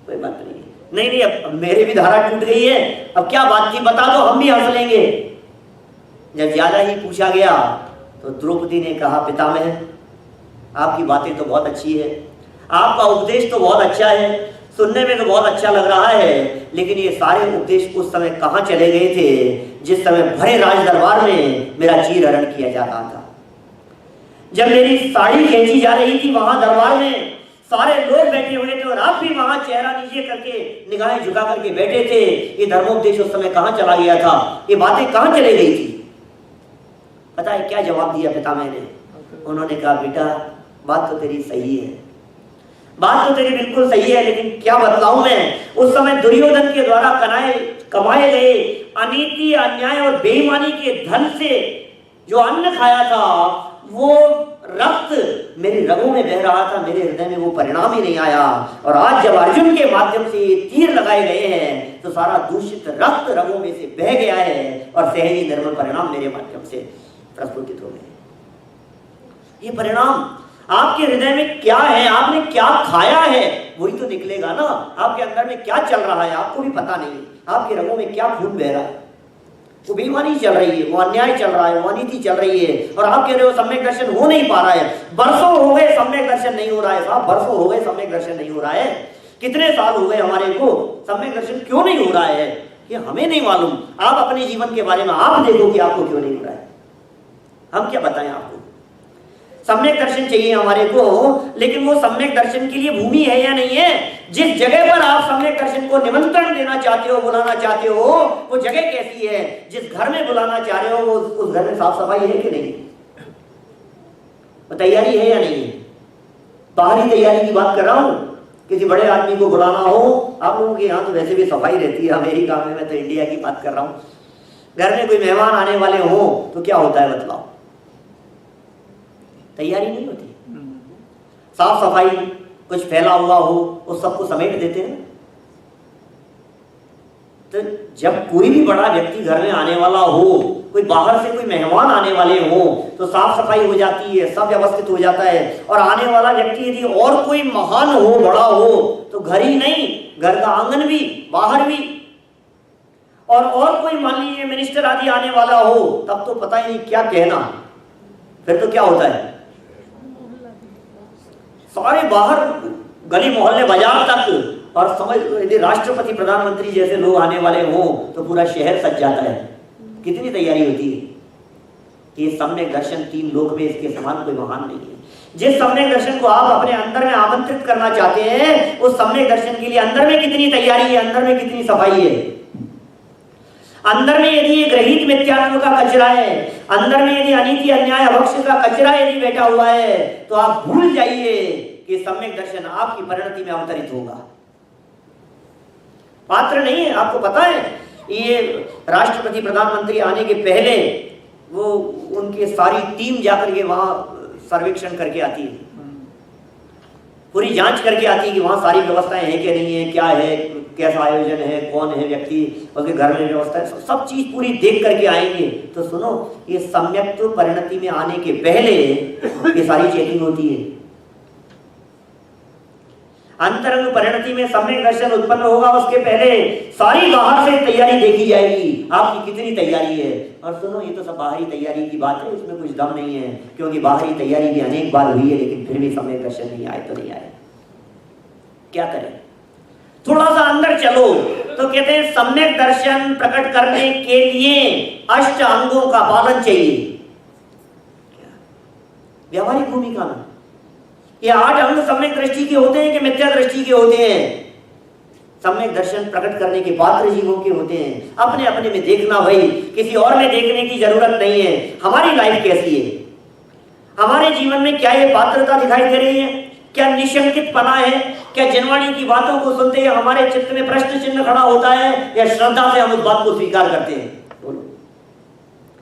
कोई बात नहीं। नहीं नहीं, अब मेरी भी धारा टूट गई है, अब क्या बात थी बता दो, हम भी हंस लेंगे। जब ज्यादा ही पूछा गया तो द्रौपदी ने कहा, पितामह आपकी बातें तो बहुत अच्छी है, आपका उपदेश तो बहुत अच्छा है, सुनने में तो बहुत अच्छा लग रहा है, लेकिन ये सारे उपदेश उस समय कहाँ चले गए थे जिस समय भरे राज दरबार में मेरा चीरहरण किया जा रहा था। जब मेरी साड़ी खींची जा रही थी वहां दरबार में सारे लोग बैठे हुए थे और आप भी वहां चेहरा नीचे करके निगाहें झुका करके बैठे थे। ये धर्मोपदेश उस समय कहां चला गया था? ये बातें कहां चली गई थी? पता है क्या जवाब दिया पितामह ने? उन्होंने कहा, बेटा बात तो तेरी सही है, बात तो तेरी बिल्कुल सही है, लेकिन क्या बतलाऊं मैं, उस समय दुर्योधन के द्वारा कमाए गए अनीति अन्याय और बेईमानी के धन से जो अन्न खाया था वो रक्त मेरी रगों में बह रहा था, मेरे हृदय में वो परिणाम ही नहीं आया। और आज जब अर्जुन के माध्यम से ये तीर लगाए गए हैं तो सारा दूषित रक्त रगों में से बह गया है और सहजी निर्मल परिणाम मेरे माध्यम से प्रस्फुटित हो गए। ये परिणाम आपके हृदय में क्या है, आपने क्या खाया है, वही तो निकलेगा ना। आपके अंदर में क्या चल रहा है आपको भी पता नहीं, आपके रगों में क्या खून बह रहा है। वो बेईमानी चल रही है, वो अन्याय चल रहा है, वो अनीति चल रही है और आप कह रहे हो सम्यक दर्शन हो नहीं पा रहा है। बरसों हो गए सम्यक दर्शन नहीं हो रहा है साहब, बरसों हो गए सम्यक दर्शन नहीं हो रहा है। कितने साल हो गए हमारे को, सम्यक दर्शन क्यों नहीं हो रहा है ये हमें नहीं मालूम। आप अपने जीवन के बारे में आप देखो कि आपको क्यों नहीं हो रहा है, हम क्या बताएं आपको। सम्यक दर्शन चाहिए हमारे को, लेकिन वो सम्यक दर्शन के लिए भूमि है या नहीं है? जिस जगह पर आप सम्यक दर्शन को निमंत्रण देना चाहते हो, बुलाना चाहते हो, वो जगह कैसी है? जिस घर में बुलाना चाह रहे हो वो उस घर में साफ सफाई है कि नहीं, वो तैयारी है या नहीं है? बाहरी तैयारी की बात कर रहा हूं, किसी बड़े आदमी को बुलाना हो, आप लोगों के यहाँ तो वैसे भी सफाई रहती है, अमेरिका में, मैं तो इंडिया की बात कर रहा हूँ। घर में कोई मेहमान आने वाले हो तो क्या होता है बतलाओ? तैयारी नहीं होती, साफ सफाई, कुछ फैला हुआ हो उस सबको समेट देते हैं। तो जब कोई भी बड़ा व्यक्ति घर में आने वाला हो, कोई बाहर से कोई मेहमान आने वाले हो तो साफ सफाई हो जाती है, सब व्यवस्थित हो जाता है। और आने वाला व्यक्ति यदि और कोई महान हो, बड़ा हो, तो घर ही नहीं, घर का आंगन भी, बाहर भी, और कोई मान लीजिए मिनिस्टर आदि आने वाला हो तब तो पता ही नहीं क्या कहना। फिर तो क्या होता है, सारे बाहर गली मोहल्ले बाजार तक, और समझ यदि राष्ट्रपति प्रधानमंत्री जैसे लोग आने वाले हो तो पूरा शहर सज जाता है। कितनी तैयारी होती है। ये सम्यक दर्शन तीन लोक में इसके समान कोई महान नहीं है। जिस सम्यक दर्शन को आप अपने अंदर में आमंत्रित करना चाहते हैं, उस सम्यक दर्शन के लिए अंदर में कितनी तैयारी है, अंदर में कितनी सफाई है। अंदर में यदि एक रहित मिथ्यात्व का कचरा है, अंदर में यदि अनीति अन्याय अभक्ष का कचरा यदि बैठा हुआ है, तो आप भूल जाइए कि सम्यक दर्शन आपकी परिणति में अवतरित होगा। पात्र नहीं है। आपको पता है, ये राष्ट्रपति प्रधानमंत्री आने के पहले वो उनकी सारी टीम जाकर के वहां सर्वेक्षण करके आती है, पूरी जांच करके आती है कि वहां सारी व्यवस्थाएं हैं कि नहीं है, क्या है, कैसा आयोजन है, कौन है व्यक्ति, उसके घर में व्यवस्था है, सब चीज पूरी देख करके आएंगे। तो सुनो, ये सम्यक परिणति में आने के पहले ये सारी चेकिंग होती है। अंतरंग परिणति में सम्यक दर्शन उत्पन्न होगा, उसके पहले सारी बाहर से तैयारी देखी जाएगी, आपकी कितनी तैयारी है। और सुनो, ये तो सब बाहरी तैयारी की बात है, इसमें कुछ दम नहीं है, क्योंकि बाहरी तैयारी भी अनेक बार हुई है, लेकिन फिर भी सम्यक दर्शन नहीं आए तो नहीं आए। क्या करें? थोड़ा सा अंदर चलो तो कहते हैं सम्यक दर्शन प्रकट करने के लिए अष्ट अंगों का पालन चाहिए। व्यावहारिक भूमिका में ये 8 अंग सम्यक दृष्टि के होते हैं कि मिथ्या दृष्टि के होते हैं? सम्यक दर्शन प्रकट करने के पात्र जीवों के होते हैं। अपने अपने में देखना भाई, किसी और में देखने की जरूरत नहीं है। हमारी लाइफ कैसी है, हमारे जीवन में क्या ये पात्रता दिखाई दे रही है, क्या निशंकित पना है, क्या जनवाणी की बातों को सुनते हैं हमारे चित्त में प्रश्न चिन्ह खड़ा होता है, या श्रद्धा से हम उस बात को स्वीकार करते हैं? बोलो।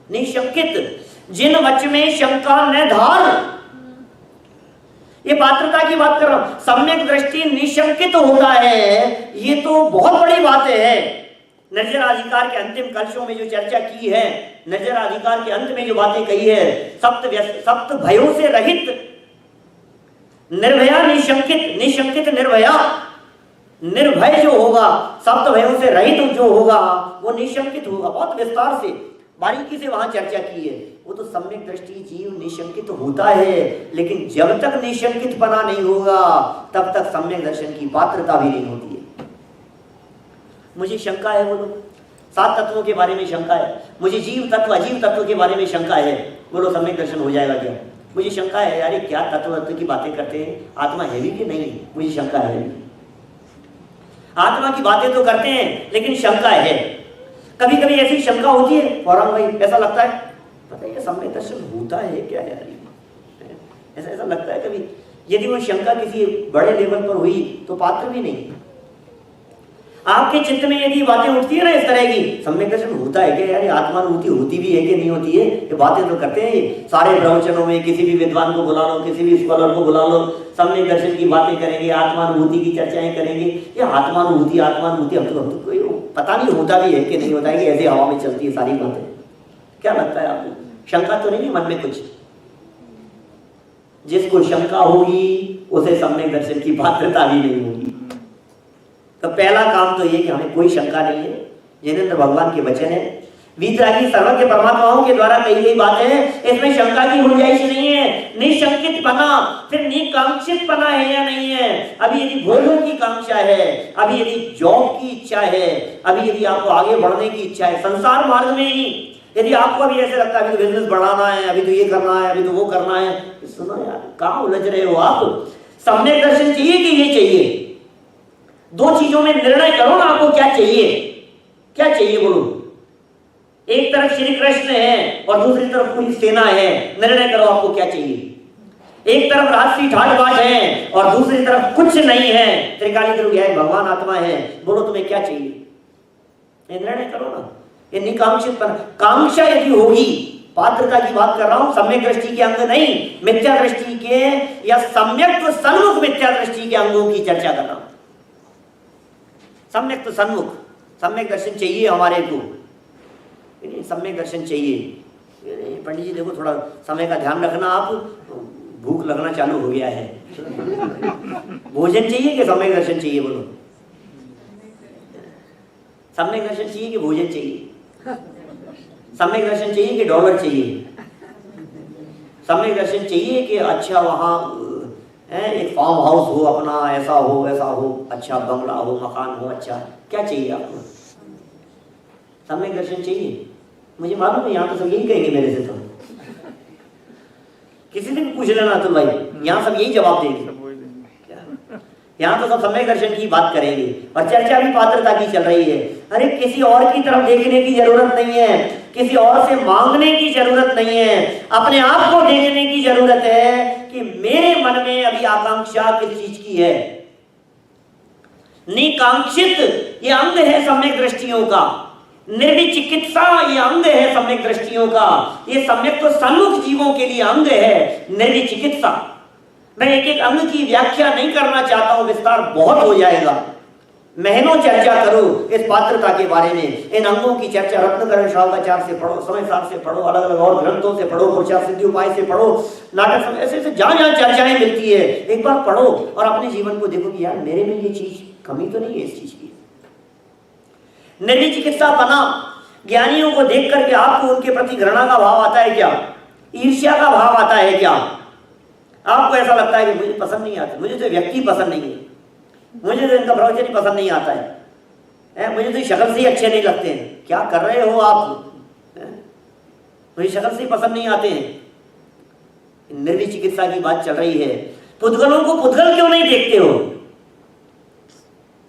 निशंकित, जिन वच में शंका न धार, ये पात्रता की बात कर रहा हूं। सम्यक दृष्टि निशंकित होता है, ये तो बहुत बड़ी बात है। नजर अधिकार के अंतिम कलशों में जो चर्चा की है, नजर अधिकार के अंत में जो बातें कही है, सप्त भयों से रहित, निर्भया निशंकित, निशंकित निर्भया, निर्भय जो होगा, सप्त भयों से रहित जो होगा वो निशंकित होगा। बहुत विस्तार से बारीकी से वहां चर्चा की है। वो तो सम्यक दृष्टि जीव निशंकित होता है, लेकिन जब तक निशंकित पना नहीं होगा तब तक सम्यक दर्शन की पात्रता भी नहीं होती है। मुझे शंका है, बोलो, 7 तत्वों के बारे में शंका है, मुझे जीव तत्व अजीव तत्व के बारे में शंका है, बोलो सम्यक दर्शन हो जाएगा क्या? मुझे शंका है, यार क्या तत्व की बातें करते हैं, आत्मा है भी कि नहीं? मुझे शंका है। आत्मा की बातें तो करते हैं, लेकिन शंका है। कभी कभी ऐसी शंका होती है, फौरन भाई ऐसा लगता है, पता है सम्यक दर्शन होता है क्या यार? ऐसा लगता है कभी। यदि वो शंका किसी बड़े लेवल पर हुई तो पात्र भी नहीं। आपके चित्त में यदि बातें उठती है ना इस तरह की, सम्यक दर्शन होता है क्या यार? आत्मानुभूति होती भी है कि नहीं होती है? ये बातें तो करते हैं सारे प्रवचनों में। किसी भी विद्वान को बुला लो, किसी भी स्कॉलर को बुला लो, सम्यक दर्शन की बातें करेंगे, आत्मानुभूति की चर्चाएं करेंगे। ये आत्मानुभूति हम तो कोई पता नहीं होता भी है कि नहीं होता है, कि ऐसे हवा में चलती है सारी बातें। क्या लगता है आपको? शंका तो नहीं मन में कुछ? जिसको शंका होगी उसे सम्यक दर्शन की पात्रता भी नहीं होगी। तो पहला काम तो ये कि हमें कोई शंका नहीं है। जिनेंद्र भगवान के वचन है, वीतरागी सर्वज्ञ परमात्माओं के द्वारा कही गई बात है, इसमें शंका की गुंजाइश नहीं है। निशंकित पना, फिर निकांक्षित पना है या नहीं है? अभी यदि भोगों की कांक्षा है, अभी यदि जॉब की इच्छा है, अभी यदि आपको आगे बढ़ने की इच्छा है संसार मार्ग में ही, यदि आपको अभी ऐसे लगता है अभी तो बिजनेस बढ़ाना है, अभी तो ये करना है, अभी तो वो करना है, सुनो यार, कहां उलझ रहे हो आप? सम्यक दर्शन चाहिए कि ये चाहिए? 2 चीजों में निर्णय करो ना, आपको क्या चाहिए? क्या चाहिए बोलो? एक तरफ श्री कृष्ण है और दूसरी तरफ पूरी सेना है, निर्णय करो आपको क्या चाहिए? एक तरफ राजसी ठाटबाट है और दूसरी तरफ कुछ नहीं है, त्रिकाली ध्रुव है, भगवान आत्मा है, बोलो तुम्हें क्या चाहिए? निर्णय करो ना। ये निकांक्षित कांक्षा यदि होगी, पात्रता की बात कर रहा हूं, सम्यक दृष्टि के अंग नहीं, मिथ्या दृष्टि के या सम्यक सन्मुख मिथ्या दृष्टि के अंगों की चर्चा कर रहा हूं। सम्यक सन्मुख, सम्यक दर्शन चाहिए हमारे को, सम्यक दर्शन चाहिए। पंडित जी देखो, थोड़ा समय का ध्यान रखना, आप भूख लगना चालू हो गया है। भोजन चाहिए कि सम्यक दर्शन चाहिए? बोलो, सम्यक दर्शन चाहिए कि भोजन चाहिए? सम्यक दर्शन चाहिए कि डॉलर चाहिए? सम्यक दर्शन चाहिए कि अच्छा वहां एक फार्म हाउस हो अपना, ऐसा हो वैसा हो, अच्छा बंगला हो, मकान हो, अच्छा क्या चाहिए आपको? सम्यक दर्शन चाहिए? मुझे मालूम है यहाँ तो सब यही कहेंगे मेरे से। तो किसी से भी पूछ लेना तो भाई, यहाँ सब यही जवाब देंगे। यहाँ तो सब सम्यक दर्शन की बात करेंगे और चर्चा भी पात्रता की चल रही है। अरे किसी और की तरफ देखने की जरूरत नहीं है, किसी और से मांगने की जरूरत नहीं है, अपने आप को देखने की जरूरत है कि मेरे मन में अभी आकांक्षा किस चीज की है। निकांक्षित ये अंग है सम्यक दृष्टियों का, निर्विचिकित्सा ये अंग है सम्यक दृष्टियों का। ये सम्यक तो सन्मुख जीवों के लिए अंग है, निर्विचिकित्सा। मैं एक एक अंग की व्याख्या नहीं करना चाहता हूं, विस्तार बहुत हो जाएगा। महीनों चर्चा करो इस पात्रता के बारे में। इन अंगों की चर्चा रत्नकरण शाल्काचार से पढ़ो, समय सार से पढ़ो, अलग अलग और ग्रंथों से पढ़ो, पुरुषार्थ सिद्धि उपाय से पढ़ो, नाटक समय, ऐसे जहां जहां चर्चाएं मिलती है एक बार पढ़ो और अपने जीवन को देखो कि यार मेरे में ये चीज कमी तो नहीं है इस चीज की। निर्विचिकित्सा बना ज्ञानियों को देख करके आपको उनके प्रति घृणा का भाव आता है क्या? ईर्ष्या का भाव आता है क्या? आपको ऐसा लगता है कि मुझे पसंद नहीं आता, मुझे तो व्यक्ति पसंद नहीं है, मुझे तो इनका प्रवचन ही पसंद नहीं आता है, मुझे तो शक्ल से ही अच्छे नहीं लगते हैं। क्या कर रहे हो आप? मुझे शक्ल से ही पसंद नहीं आते हैं। निर्विचिकित्सा की बात चल रही है। पुद्गलों को पुद्गल क्यों नहीं देखते हो?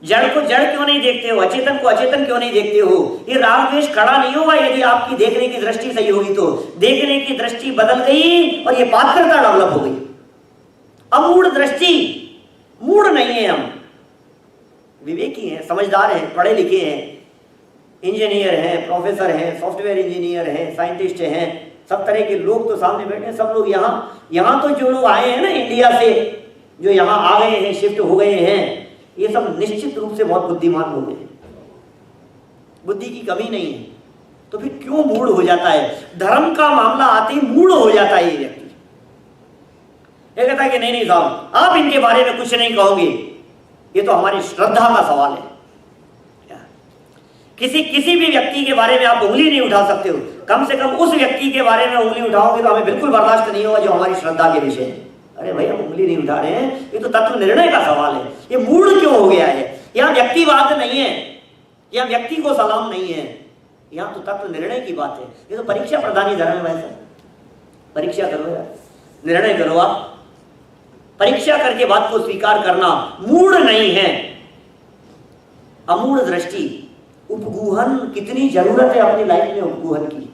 जड़ को जड़ क्यों नहीं देखते हो? अचेतन को अचेतन क्यों नहीं देखते हो? ये राग द्वेष खड़ा नहीं होगा यदि आपकी देखने की दृष्टि सही होगी तो। देखने की दृष्टि बदल गई और ये पात्रता डेवलप हो गई। अमूढ़ दृष्टि, मूढ़ नहीं है, हम विवेकी हैं, समझदार हैं, पढ़े लिखे हैं, इंजीनियर हैं, प्रोफेसर हैं, सॉफ्टवेयर इंजीनियर हैं, साइंटिस्ट हैं, सब तरह के लोग तो सामने बैठे हैं। सब लोग यहाँ तो जो लोग आए हैं ना इंडिया से, जो यहाँ आ गए हैं, शिफ्ट हो गए हैं, ये सब निश्चित रूप से बहुत बुद्धिमान लोग हैं, बुद्धि की कमी नहीं है। तो फिर क्यों मूढ़ हो जाता है? धर्म का मामला आते ही मूढ़ हो जाता है ये व्यक्ति। ये कहता है कि नहीं साहब आप इनके बारे में कुछ नहीं कहोगे, ये तो हमारी श्रद्धा का सवाल है। किसी भी व्यक्ति के बारे में आप उंगली नहीं उठा सकते हो, कम से कम उस व्यक्ति के बारे में उंगली उठाओगे तो हमें बिल्कुल बर्दाश्त नहीं होगा जो हमारी श्रद्धा के विषय है। अरे भाई हम उंगली नहीं उठा रहे हैं, ये तो तत्व निर्णय का सवाल है। ये मूढ़ क्यों हो गया है? यहाँ व्यक्तिवाद नहीं है, यहाँ व्यक्ति को सलाम नहीं है, यहाँ तो तत्व निर्णय की बात है। ये तो परीक्षा प्रधानी धर्म है। वैसा परीक्षा करो यार, निर्णय करो, आप परीक्षा करके बात को स्वीकार करना मूढ़ नहीं है। अमूढ़ दृष्टि, उपगूहन कितनी जरूरत है अपनी लाइफ में उपगूहन की।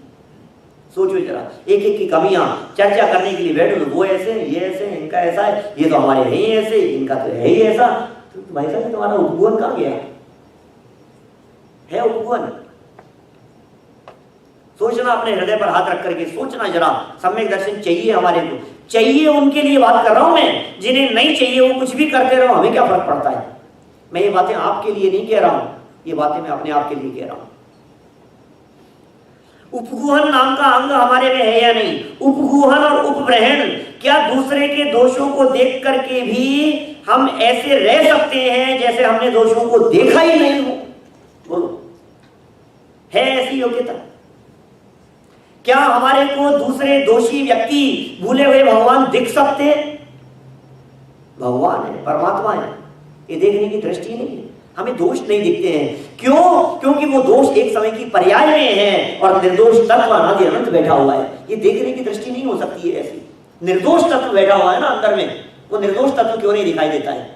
सोचो जरा, एक एक की कमियां चर्चा करने के लिए बैठो, वो ऐसे ये ऐसे, इनका ऐसा है, ये तो हमारे है ही ऐसे, इनका तो है ही ऐसा। तो भाई साहब तुम्हारा उपगूहन कहाँ गया है? उपगूहन सोचना, अपने हृदय पर हाथ रख करके सोचना जरा। सम्यक दर्शन चाहिए हमारे को, चाहिए उनके लिए बात कर रहा हूं मैं। जिन्हें नहीं चाहिए वो कुछ भी करते रहो, हमें क्या फर्क पड़ता है। मैं ये बातें आपके लिए नहीं कह रहा हूं, ये बातें मैं अपने आप के लिए कह रहा हूं। उपगूहन नाम का अंग हमारे में है या नहीं? उपगूहन और उपग्रहण, क्या दूसरे के दोषों को देख करके भी हम ऐसे रह सकते हैं जैसे हमने दोषों को देखा ही नहीं हो? बोलो, है ऐसी योग्यता? क्या हमारे को दूसरे दोषी व्यक्ति, भूले हुए भगवान दिख सकते हैं? भगवान है, परमात्मा है, ये देखने की दृष्टि नहीं है। हमें दोष नहीं दिखते हैं। क्यों? क्योंकि वो दोष एक समय की पर्याय में है और निर्दोष तत्व अनादि अनंत बैठा हुआ है। ये देखने की दृष्टि नहीं हो सकती है ऐसी। निर्दोष तत्व बैठा हुआ है ना अंदर में, वो निर्दोष तत्व क्यों नहीं दिखाई देता है?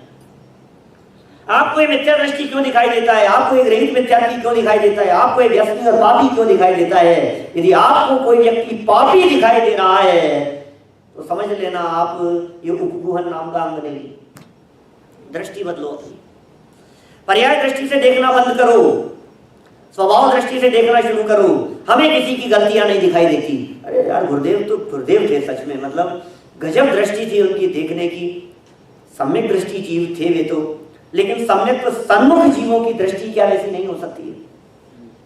आपको एक मिथ्या दृष्टि क्यों दिखाई देता है? आपको एक रहित मिथ्यात्व क्यों दिखाई देता है? आपको एक व्यसनी और पापी क्यों दिखाई देता है? यदि आपको कोई व्यक्ति पापी दिखाई दे रहा है तो समझ लेना आप ये उपगूहन नाम का अंग नहीं। दृष्टि बदलो अपनी, पर्याय दृष्टि से देखना बंद करो, स्वभाव दृष्टि से देखना शुरू करो। हमें किसी की गलतियां नहीं दिखाई देती। अरे यार गुरुदेव तो गुरुदेव थे सच में, मतलब गजब दृष्टि थी उनकी देखने की, सम्यक दृष्टि जीव थे वे तो। लेकिन सम्यक तो सन्मुख जीवों की दृष्टि क्या ऐसी नहीं हो सकती है?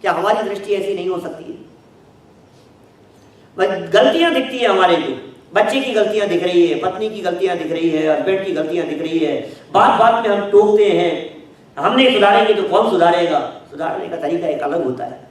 क्या हमारी दृष्टि ऐसी नहीं हो सकती है? गलतियां दिखती है हमारे को, बच्चे की गलतियां दिख रही है, पत्नी की गलतियां दिख रही है, हस्बैंड की गलतियां दिख रही है, बात बात में हम टोकते हैं। हम नहीं सुधारेंगे तो कौन सुधारेगा? सुधारने का तरीका एक अलग होता है।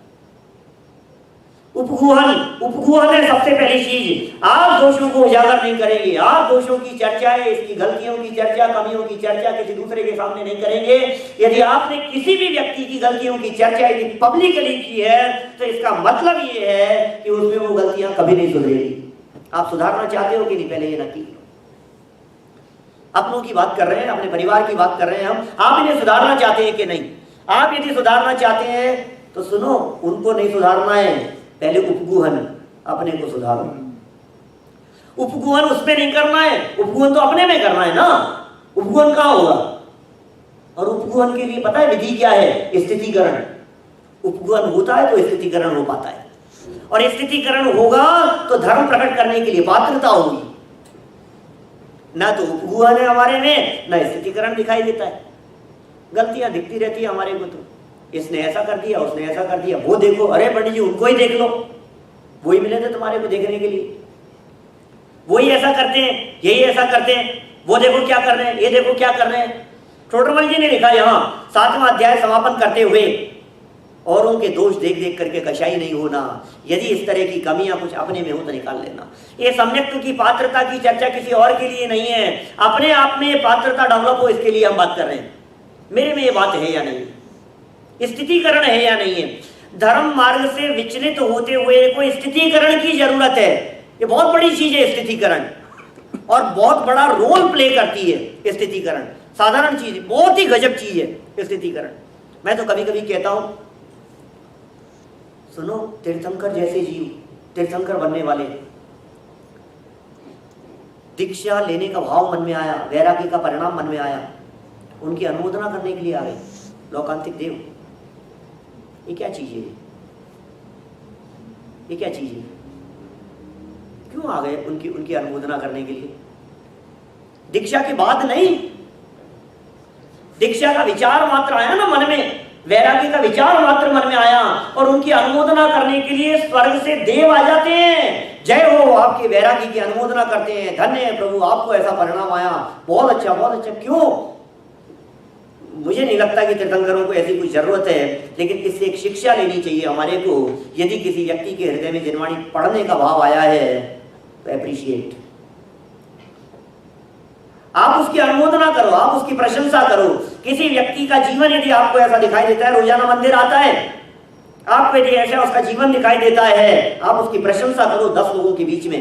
उपगूहन, उपगूहन है सबसे पहली चीज। आप दोषों को उजागर नहीं करेंगे, आप दोषों की चर्चा है, इसकी गलतियों की चर्चा, कमियों की चर्चा किसी दूसरे के सामने नहीं करेंगे। यदि आपने किसी भी व्यक्ति की गलतियों की चर्चा यदि पब्लिकली की है तो इसका मतलब ये है कि उसमें वो गलतियां कभी नहीं सुधरेगी। आप सुधारना चाहते हो कि नहीं, पहले ये नक्की करो। अपनों की बात कर रहे हैं, अपने परिवार की बात कर रहे हैं हम। आप इन्हें सुधारना चाहते हैं कि नहीं? आप यदि सुधारना चाहते हैं तो सुनो, उनको नहीं सुधारना है, पहले उपगुहन अपने को सुधारो। उपगुहन उसमें नहीं करना है, उपगुहन तो अपने में करना है ना। उपगुहन कहाँ होगा? और उपगुहन के लिए पता है विधि क्या है? स्थितिकरण। उपगुहन होता है तो स्थितिकरण हो पाता है, और स्थितिकरण होगा तो धर्म प्रकट करने के लिए पात्रता होगी। ना तो उपगुहन है हमारे में, ना स्थितिकरण दिखाई देता है। गलतियां दिखती रहती है हमारे को, तो इसने ऐसा कर दिया, उसने ऐसा कर दिया, वो देखो, अरे पंडित जी उनको ही देख लो, वही मिले थे तुम्हारे को देखने के लिए, वही ऐसा करते हैं, यही ऐसा करते हैं, वो देखो क्या कर रहे हैं, ये देखो क्या कर रहे हैं। टोडरमल जी ने लिखा यहाँ 7वां अध्याय समापन करते हुए, औरों के दोष देख देख करके कशाई नहीं होना, यदि इस तरह की कमियां कुछ अपने में हो तो निकाल लेना। ये सम्यक्त्व की पात्रता की चर्चा किसी और के लिए नहीं है, अपने आप में पात्रता डेवलप हो इसके लिए हम बात कर रहे हैं। मेरे में ये बात है या नहीं, स्थितिकरण है या नहीं है। धर्म मार्ग से विचलित होते हुए कोई स्थितिकरण की जरूरत है। ये बहुत बड़ी चीज है स्थितिकरण, और बहुत बड़ा रोल प्ले करती है स्थितिकरण। साधारण चीज, बहुत ही गजब चीज है स्थितिकरण। मैं तो कभी कभी कहता हूं, सुनो, तीर्थंकर जैसे जीव, तीर्थंकर बनने वाले, दीक्षा लेने का भाव मन में आया, वैराग्य का परिणाम मन में आया, उनकी अनुमोदना करने के लिए आ गए लोकांतिक देव। ये क्या चीज है? ये क्या चीज है? क्यों आ गए उनकी अनुमोदना करने के लिए? दीक्षा के बाद नहीं, दीक्षा का विचार मात्र आया ना मन में, वैराग्य का विचार मात्र मन में आया, और उनकी अनुमोदना करने के लिए स्वर्ग से देव आ जाते हैं। जय हो, आपके वैराग्य की अनुमोदना करते हैं, धन्य है प्रभु, आपको ऐसा परिणाम आया, बहुत अच्छा बहुत अच्छा। क्यों? मुझे नहीं लगता कि तीर्थंकरों को ऐसी कुछ जरूरत है, लेकिन इससे एक शिक्षा लेनी चाहिए हमारे को। यदि किसी व्यक्ति के हृदय में जिनवाणी पढ़ने का भाव आया है तो एप्रिशिएट, आप उसकी अनुमोदना करो, आप उसकी प्रशंसा करो। किसी व्यक्ति का जीवन यदि आपको ऐसा दिखाई देता है, रोजाना मंदिर आता है, आपको यदि ऐसा उसका जीवन दिखाई देता है, आप उसकी प्रशंसा करो 10 लोगों के बीच में।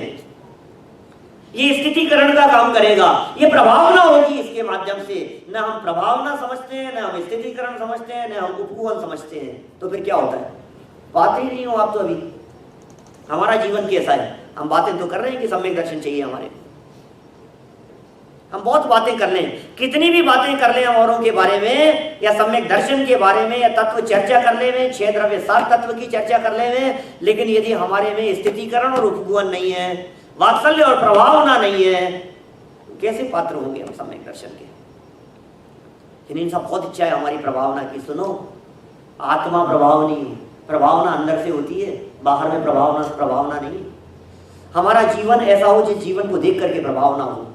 ये स्थितिकरण का काम करेगा, ये प्रभावना होगी इसके माध्यम से। न हम प्रभावना समझते हैं, न हम स्थितिकरण समझते हैं, न हम उपगुहन समझते हैं, तो फिर क्या होता है? बात ही नहीं हो आप तो। अभी हमारा जीवन कैसा है? हम बातें तो कर रहे हैं कि सम्यक दर्शन चाहिए हमारे, हम बहुत बातें कर लें, कितनी भी बातें कर लें हम औरों के बारे में, या सम्यक दर्शन के बारे में, या तत्व चर्चा कर ले, 6 द्रव्य सार तत्व की चर्चा कर ले, लेकिन यदि हमारे में स्थितिकरण और उपगुहन नहीं है, वात्सल्य और प्रभावना नहीं है, कैसे पात्र होंगे हम सम्यक दर्शन के? लेकिन इनसा बहुत इच्छा है हमारी प्रभावना की। सुनो, आत्मा प्रभाव नहीं, प्रभावना अंदर से होती है, बाहर में प्रभावना नहीं। हमारा जीवन ऐसा हो जिस जीवन को देख करके प्रभावना हो।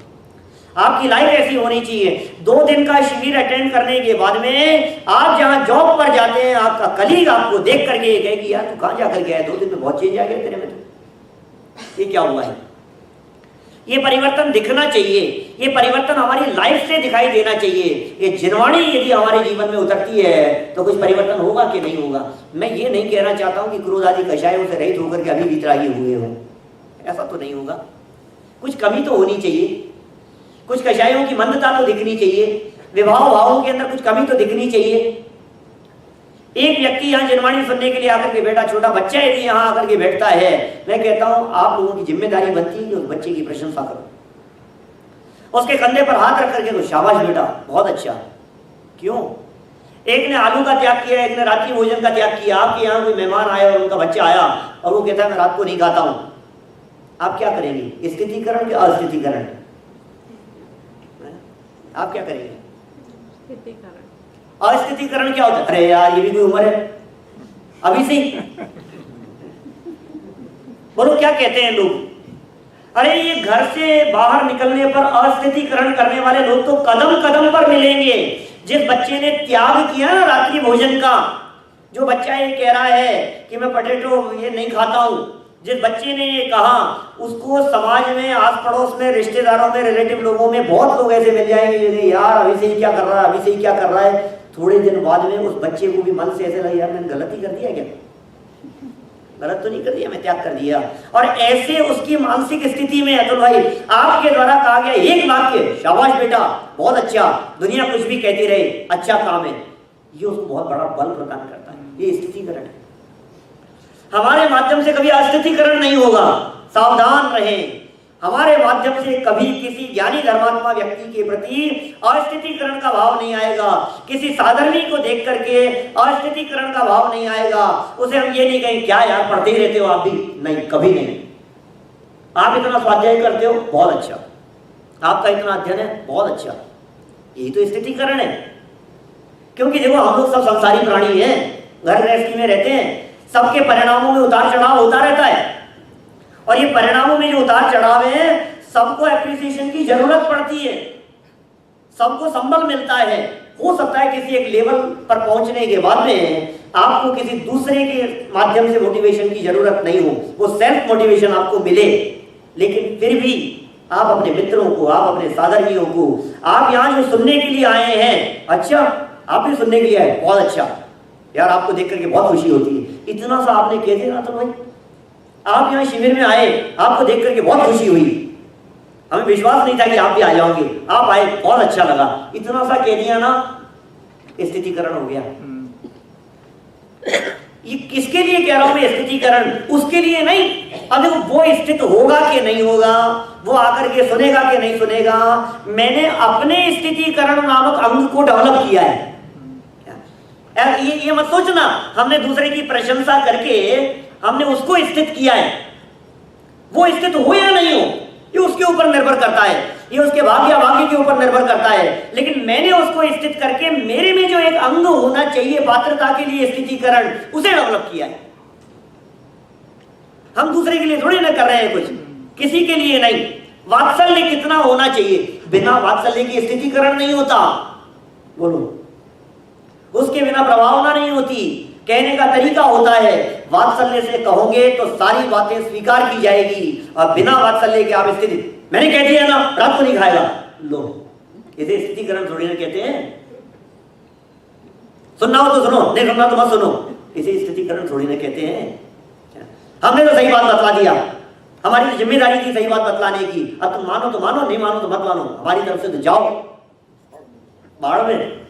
आपकी लाइफ ऐसी होनी चाहिए। 2 दिन का शिविर अटेंड करने के बाद में आप जहां जॉब पर जाते हैं, आपका कलीग आपको देख करके ये कहेगी, यार तू कहां जाकर गया है, 2 दिन में बहुत चेंज आ गया तेरे में, तो ये क्या हुआ है? ये परिवर्तन दिखना चाहिए, ये परिवर्तन हमारी लाइफ से दिखाई देना चाहिए। ये जिनवाणी यदि हमारे जीवन में उतरती है तो कुछ परिवर्तन होगा कि नहीं होगा। मैं ये नहीं कहना चाहता हूं कि क्रोध आदि कषायों से रहित होकर के अभी वितरागी हुए हो, ऐसा तो नहीं होगा। कुछ कमी तो होनी चाहिए, कुछ कषायों की मंदता तो दिखनी चाहिए, विवाह भावों के अंदर कुछ कमी तो दिखनी चाहिए। एक व्यक्ति यहाँ जिनवाणी सुनने के लिए आकर के बैठा, छोटा बच्चा यदि यहाँ आकर के बैठता है, मैं कहता हूँ आप लोगों की जिम्मेदारी बनती है कि उस बच्चे की प्रशंसा करो, उसके कंधे पर हाथ रख करके तो शाबाश बेटा बहुत अच्छा। क्यों? एक ने आलू का त्याग किया, एक ने रात्रि भोजन का त्याग किया। आपके यहाँ कोई मेहमान आया और उनका बच्चा आया और वो कहता है मैं रात को नहीं खाता हूँ, आप क्या करेंगे? स्थितिकरण के अस्थितिकरण? आप क्या करेंगे? अस्थितिकरण क्या होता है? अरे यार ये भी कोई उम्र है अभी से ही। बोलो क्या कहते हैं लोग? अरे ये घर से बाहर निकलने पर अस्थितिकरण करने वाले लोग तो कदम कदम पर मिलेंगे। जिस बच्चे ने त्याग किया ना रात्रि भोजन का, जो बच्चा ये कह रहा है कि मैं पोटैटो ये नहीं खाता हूं, जिस बच्चे ने ये कहा, उसको समाज में, आस पड़ोस में, रिश्तेदारों में, रिलेटिव लोगों में बहुत लोग ऐसे मिल जाएंगे, यार अभी से ही क्या कर रहा है, अभी से ही क्या कर रहा है। थोड़े दिन बाद में उस बच्चे को भी मन से ऐसे लगे, यार मैंने गलती कर दिया क्या? गलत तो नहीं कर दिया, मैं त्याग कर दिया। और ऐसे उसकी मानसिक स्थिति में अतुल भाई आपके द्वारा कहा गया एक वाक्य, शाबाश बेटा बहुत अच्छा, दुनिया कुछ भी कहती रहे, अच्छा काम है, ये उसको बहुत बड़ा बल प्रदान करता है। ये स्थितिकरण है। हमारे माध्यम से कभी अस्थितिकरण नहीं होगा, सावधान रहें। हमारे माध्यम से कभी किसी ज्ञानी धर्मात्मा व्यक्ति के प्रति अस्थितिकरण का भाव नहीं आएगा, किसी साधर्मी को देख करके अस्थितिकरण का भाव नहीं आएगा। उसे हम ये नहीं कहेंगे क्या यार पढ़ते ही रहते हो आप भी, नहीं, कभी नहीं। आप इतना स्वाध्याय करते हो, बहुत अच्छा, आपका इतना अध्ययन है, बहुत अच्छा, यही तो स्थितिकरण है। क्योंकि देखो हम लोग सब संसारी प्राणी हैं, घर गृहस्थी में रहते हैं, सबके परिणामों में उतार चढ़ाव होता रहता है, और ये परिणामों में जो उतार चढ़ाव है सबको एप्रिसिएशन की जरूरत पड़ती है, सबको संबल मिलता है। हो सकता है किसी एक लेवल पर पहुंचने के बाद में आपको किसी दूसरे के माध्यम से मोटिवेशन की जरूरत नहीं हो, वो सेल्फ मोटिवेशन आपको मिले, लेकिन फिर भी आप अपने मित्रों को, आप अपने साधर्मियों को, आप यहाँ जो सुनने के लिए आए हैं, अच्छा आप भी सुनने के लिए आए, बहुत अच्छा यार, आपको देख करके बहुत खुशी होती है। इतना सा आपने कह दिया ना तो भाई आप यहाँ शिविर में आए, आपको देख करके बहुत खुशी हुई, हमें विश्वास नहीं था कि आप भी आ जाओगे, आप आए, बहुत अच्छा लगा, इतना सा कह दिया ना, स्थितिकरण हो गया। ये किसके लिए कह रहा हूं मैं स्थितिकरण? उसके लिए नहीं, अब वो स्थित होगा कि नहीं होगा, वो आकर के सुनेगा कि नहीं सुनेगा, मैंने अपने स्थितिकरण नामक अंग को डेवलप किया है। ये मत सोचना हमने दूसरे की प्रशंसा करके हमने उसको स्थित किया है, वो स्थित हो या नहीं हो ये उसके ऊपर निर्भर करता है, ये उसके भाग्य अभाग्य के ऊपर निर्भर करता है, लेकिन मैंने उसको स्थित करके मेरे में जो एक अंग होना चाहिए पात्रता के लिए स्थितिकरण, उसे डेवलप किया है। हम दूसरे के लिए थोड़ी ना कर रहे हैं कुछ, किसी के लिए नहीं। वात्सल्य कितना होना चाहिए, बिना वात्सल्य की स्थितिकरण नहीं होता, बोलो, उसके बिना प्रभावना नहीं होती, कहने का तरीका होता है। वात्सल्य से कहोगे तो सारी बातें स्वीकार की जाएगी, और बिना वात्सल्य के आप स्थिति, मैंने कह दिया ना रात को नहीं खाएगा, लो, इसे स्थितिकरण थोड़ी ना कहते हैं। सुनना हो तो सुनो, नहीं सुनना तो मत सुनो, इसे स्थितिकरण थोड़ी ना कहते हैं। हमने तो सही बात बतला दिया, हमारी तो जिम्मेदारी थी सही बात बतलाने की, अब तुम मानो तो मानो, नहीं मानो तो मत मानो, हमारी तरफ से तो जाओ बाढ़ में,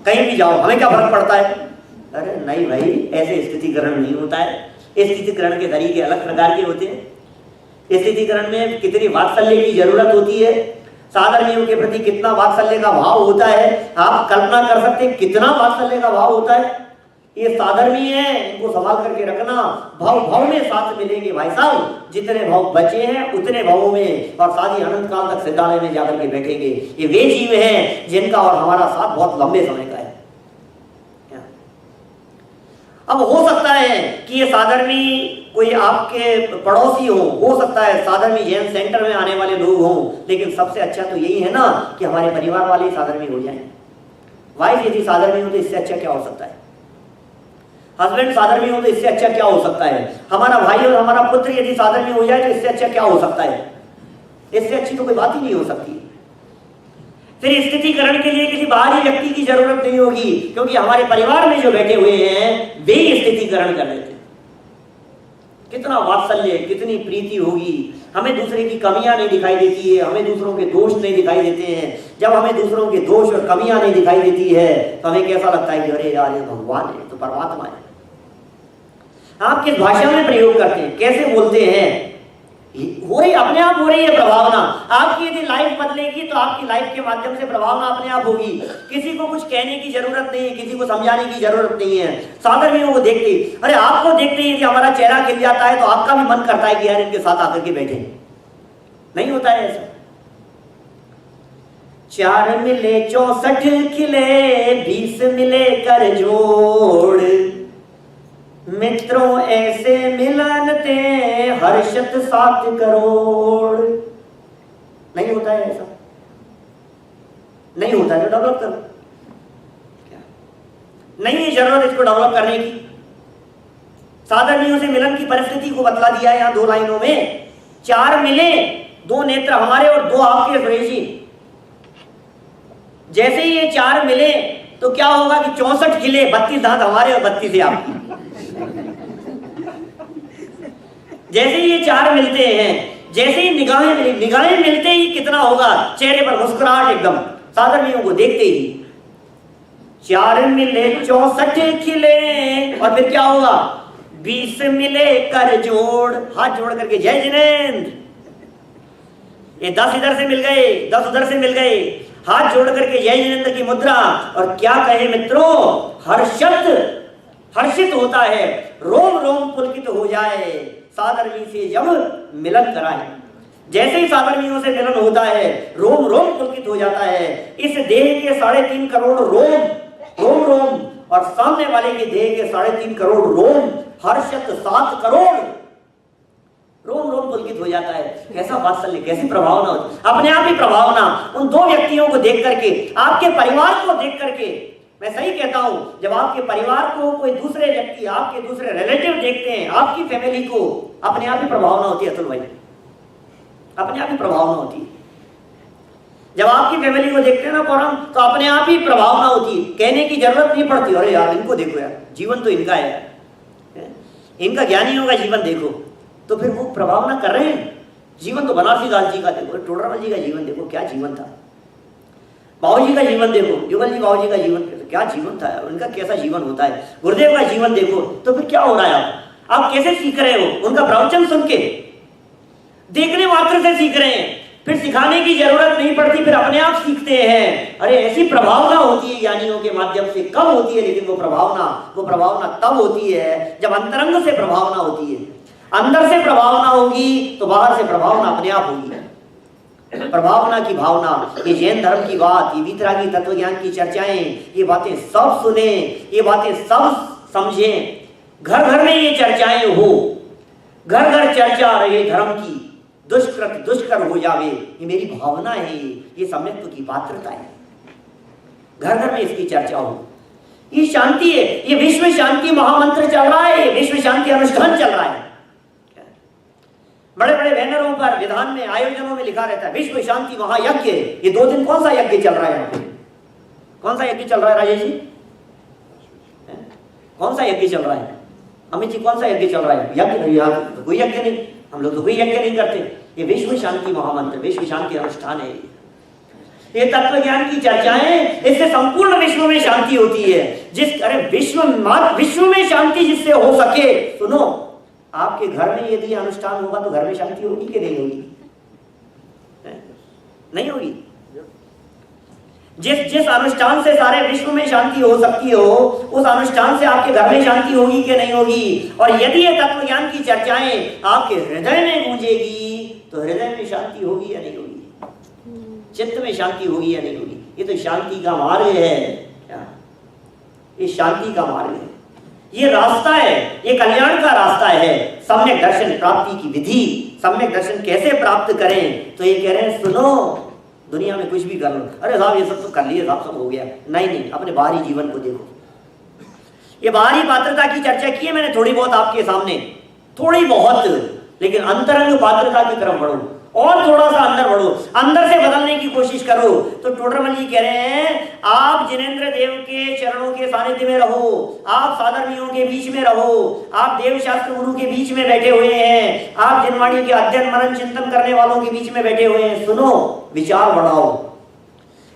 कहीं भी जाओ, हमें क्या फर्क पड़ता है। अरे नहीं भाई, ऐसे स्थितिकरण नहीं होता है। स्थितिकरण के तरीके अलग प्रकार के होते हैं। स्थितिकरण में कितनी वात्सल्य की जरूरत होती है, साधर्मियों के प्रति कितना वात्सल्य का भाव होता है, आप कल्पना कर सकते हैं कितना वात्सल्य का भाव होता है। ये साधर्मी है, इनको संभाल करके रखना, भाव भाव में साथ मिलेंगे भाई साहब, जितने भाव बचे हैं उतने भावों में, और साथ ही अनंत काल तक सिद्धालय में जाकर के बैठेंगे। ये वे जीव हैं जिनका और हमारा साथ बहुत लंबे समय का है। अब हो सकता है कि ये साधर्मी कोई आपके पड़ोसी हो सकता है साधर्मी जैन सेंटर में आने वाले लोग हों, लेकिन सबसे अच्छा तो यही है ना कि हमारे परिवार वाले साधर्मी हो जाएं। वाइफ यदि साधर्मी हो तो इससे अच्छा क्या हो सकता है, हस्बैंड साधर्मी हो तो इससे अच्छा क्या हो सकता है, हमारा भाई और हमारा पुत्र यदि साधर्मी हो जाए तो इससे अच्छा क्या हो सकता है, इससे अच्छी तो कोई बात ही नहीं हो सकती। फिर स्थितिकरण के लिए किसी बाहरी व्यक्ति की जरूरत नहीं होगी, क्योंकि हमारे परिवार में जो बैठे हुए हैं वे ही स्थितिकरण कर लेते हैं। कितना वात्सल्य, कितनी प्रीति होगी, हमें दूसरे की कमियां नहीं दिखाई देती है, हमें दूसरों के दोष नहीं दिखाई देते हैं। जब हमें दूसरों के दोष और कमियां नहीं दिखाई देती है तो हमें कैसा लगता है कि अरे यार ये भगवान है, तो परमात्मा है। आप किस भाषा में प्रयोग करते हैं, कैसे बोलते हैं, हो रही अपने आप हो रही है प्रभावना। आपकी यदि लाइफ बदलेगी तो आपकी लाइफ के माध्यम से प्रभावना अपने आप होगी। किसी को कुछ कहने की जरूरत नहीं है, किसी को समझाने की जरूरत नहीं है। साधर्मियों को देखते, अरे आपको देखते ही यदि हमारा चेहरा खिल जाता है तो आपका भी मन करता है कि यार इनके साथ आकर के बैठे। नहीं होता है ऐसा। 4 मिले 64 खिले, 20 मिले कर जोड़, मित्रों ऐसे मिलन ते हर्षत 7 करोड़। नहीं होता है ऐसा, नहीं होता है तो डेवलप करो। नहीं है जरूरत इसको डेवलप करने की। साधर्मियों से मिलन की परिस्थिति को बतला दिया है यहां 2 लाइनों में। 4 मिले, 2 नेत्र हमारे और 2 आपके सुरेश जी। जैसे ही ये 4 मिले तो क्या होगा कि 64 खिले, 32 दांत हमारे और 32 आपकी। जैसे ही ये चार मिलते हैं, जैसे ही निगाहें मिलते ही कितना होगा, चेहरे पर मुस्कुराहट एकदम, साधर्मियों को देखते ही। चार मिले 64 खिले, और फिर क्या होगा, 20 मिले कर जोड़, हाथ जोड़ करके जय जिनेंद्र। ये 10 इधर से मिल गए, 10 उधर से मिल गए, हाथ जोड़ करके जय जिनेंद्र की मुद्रा। और क्या कहे मित्रों, हर्षित होता है, रोम रोम पुलकित हो जाए, साधर्मी से जब मिलन कराए। जैसे ही साधर्मियों से मिलन होता है, रोम रोम पुलकित हो जाता है। इस देह के 3.5 करोड़ रोम और सामने वाले के देह के 3.5 करोड़ रोम, हर्षित 7 करोड़, रोम रोम पुलकित हो जाता है। कैसा वात्सल्य, कैसी प्रभावना होती, अपने आप ही प्रभावना। उन दो व्यक्तियों को देख करके, आपके परिवार को देख करके, मैं सही कहता हूं, जब आपके परिवार को कोई दूसरे व्यक्ति, आपके दूसरे रिलेटिव देखते हैं, आपकी फैमिली को, अपने आप ही प्रभावना होती है। अतुल भाई, अपने आप ही प्रभावना होती है। जब आपकी फैमिली को देखते हैं ना पौराम, तो अपने आप ही प्रभावना होती है, कहने की जरूरत नहीं पड़ती। अरे यार इनको देखो यार, जीवन तो इनका है यार, इनका ज्ञानियों का जीवन देखो, तो फिर वो प्रभावना कर रहे हैं। जीवन तो बनारसी दास जी का देखो, टोडरमल जी का जीवन देखो, क्या जीवन था। बाबू जी का जीवन देखो, युगल जी बाबू जी का जीवन, क्या जीवन था, उनका कैसा जीवन होता है। गुरुदेव का जीवन देखो, तो फिर क्या हो रहा है, आप कैसे सीख रहे हो, उनका प्रवचन सुन के, देखने मात्र से सीख रहे हैं, फिर सिखाने की जरूरत नहीं पड़ती, फिर अपने आप सीखते हैं। अरे ऐसी प्रभावना होती है ज्ञानियों के माध्यम से, कब होती है लेकिन वो प्रभावना तब होती है जब अंतरंग से प्रभावना होती है। अंदर से प्रभावना होगी तो बाहर से प्रभावना अपने आप होगी। प्रभावना की भावना, ये जैन धर्म की बात, ये वीतरागी तत्व ज्ञान की चर्चाएं, ये बातें सब सुने, ये बातें सब समझें, घर घर में ये चर्चाएं हो, घर घर चर्चा रहे धर्म की, दुष्कृत दुष्कर हो जावे, ये मेरी भावना है, ये सम्यक्त्व की पात्रता है। घर घर में इसकी चर्चा हो, ये शांति है, ये विश्व शांति महामंत्र चल रहा है, ये विश्व शांति अनुष्ठान चल रहा है। बड़े बड़े बैनरों पर, विधान में, आयोजनों में लिखा रहता है विश्व शांति महायज्ञ। ये 2 दिन कौन सा यज्ञ चल रहा है यहाँ पे, कौन सा यज्ञ चल रहा है राजेश जी, कौन सा यज्ञ चल रहा है, अमित जी कौन सा यज्ञ चल रहा है। यज्ञ कोई यज्ञ नहीं, हम लोग तो कोई यज्ञ नहीं करते। ये विश्व शांति महामंत्र, विश्व शांति अनुष्ठान है। ये तत्व ज्ञान की चर्चाएं, इससे संपूर्ण विश्व में शांति होती है। विश्व में शांति जिससे हो सके, सुनो, आपके घर में यदि अनुष्ठान होगा तो घर में शांति होगी कि नहीं होगी, नहीं होगी। जिस अनुष्ठान से सारे विश्व में शांति हो सकती हो, उस अनुष्ठान से आपके घर में शांति होगी कि नहीं होगी। और यदि ये तत्व ज्ञान की चर्चाएं आपके हृदय में गूंजेगी तो हृदय में शांति होगी या नहीं होगी, चित्त में शांति होगी या नहीं होगी। ये तो शांति का मार्ग है, ये शांति का मार्ग है, ये रास्ता है, ये कल्याण का रास्ता है। सम्यक दर्शन प्राप्ति की विधि, सम्यक दर्शन कैसे प्राप्त करें, तो ये कह रहे हैं सुनो, दुनिया में कुछ भी कर लो, अरे साहब ये सब तो कर लिए साहब, सब हो गया, नहीं, अपने बाहरी जीवन को देखो। ये बाहरी पात्रता की चर्चा की है मैंने थोड़ी बहुत आपके सामने, थोड़ी बहुत, लेकिन अंतरंग पात्रता की तरफ बढ़ो और थोड़ा सा अंदर बढ़ो, अंदर से बदलने की कोशिश करो। तो टोडरमल जी कह रहे हैं आप जिनेंद्र देव के चरणों के सानिध्य में रहो, आप साधर्मियों के बीच में रहो, आप देव शास्त्र गुरु के बीच में बैठे हुए हैं, आप जिनवाणी के अध्ययन मनन चिंतन करने वालों के बीच में बैठे हुए हैं। सुनो, विचार बढ़ाओ,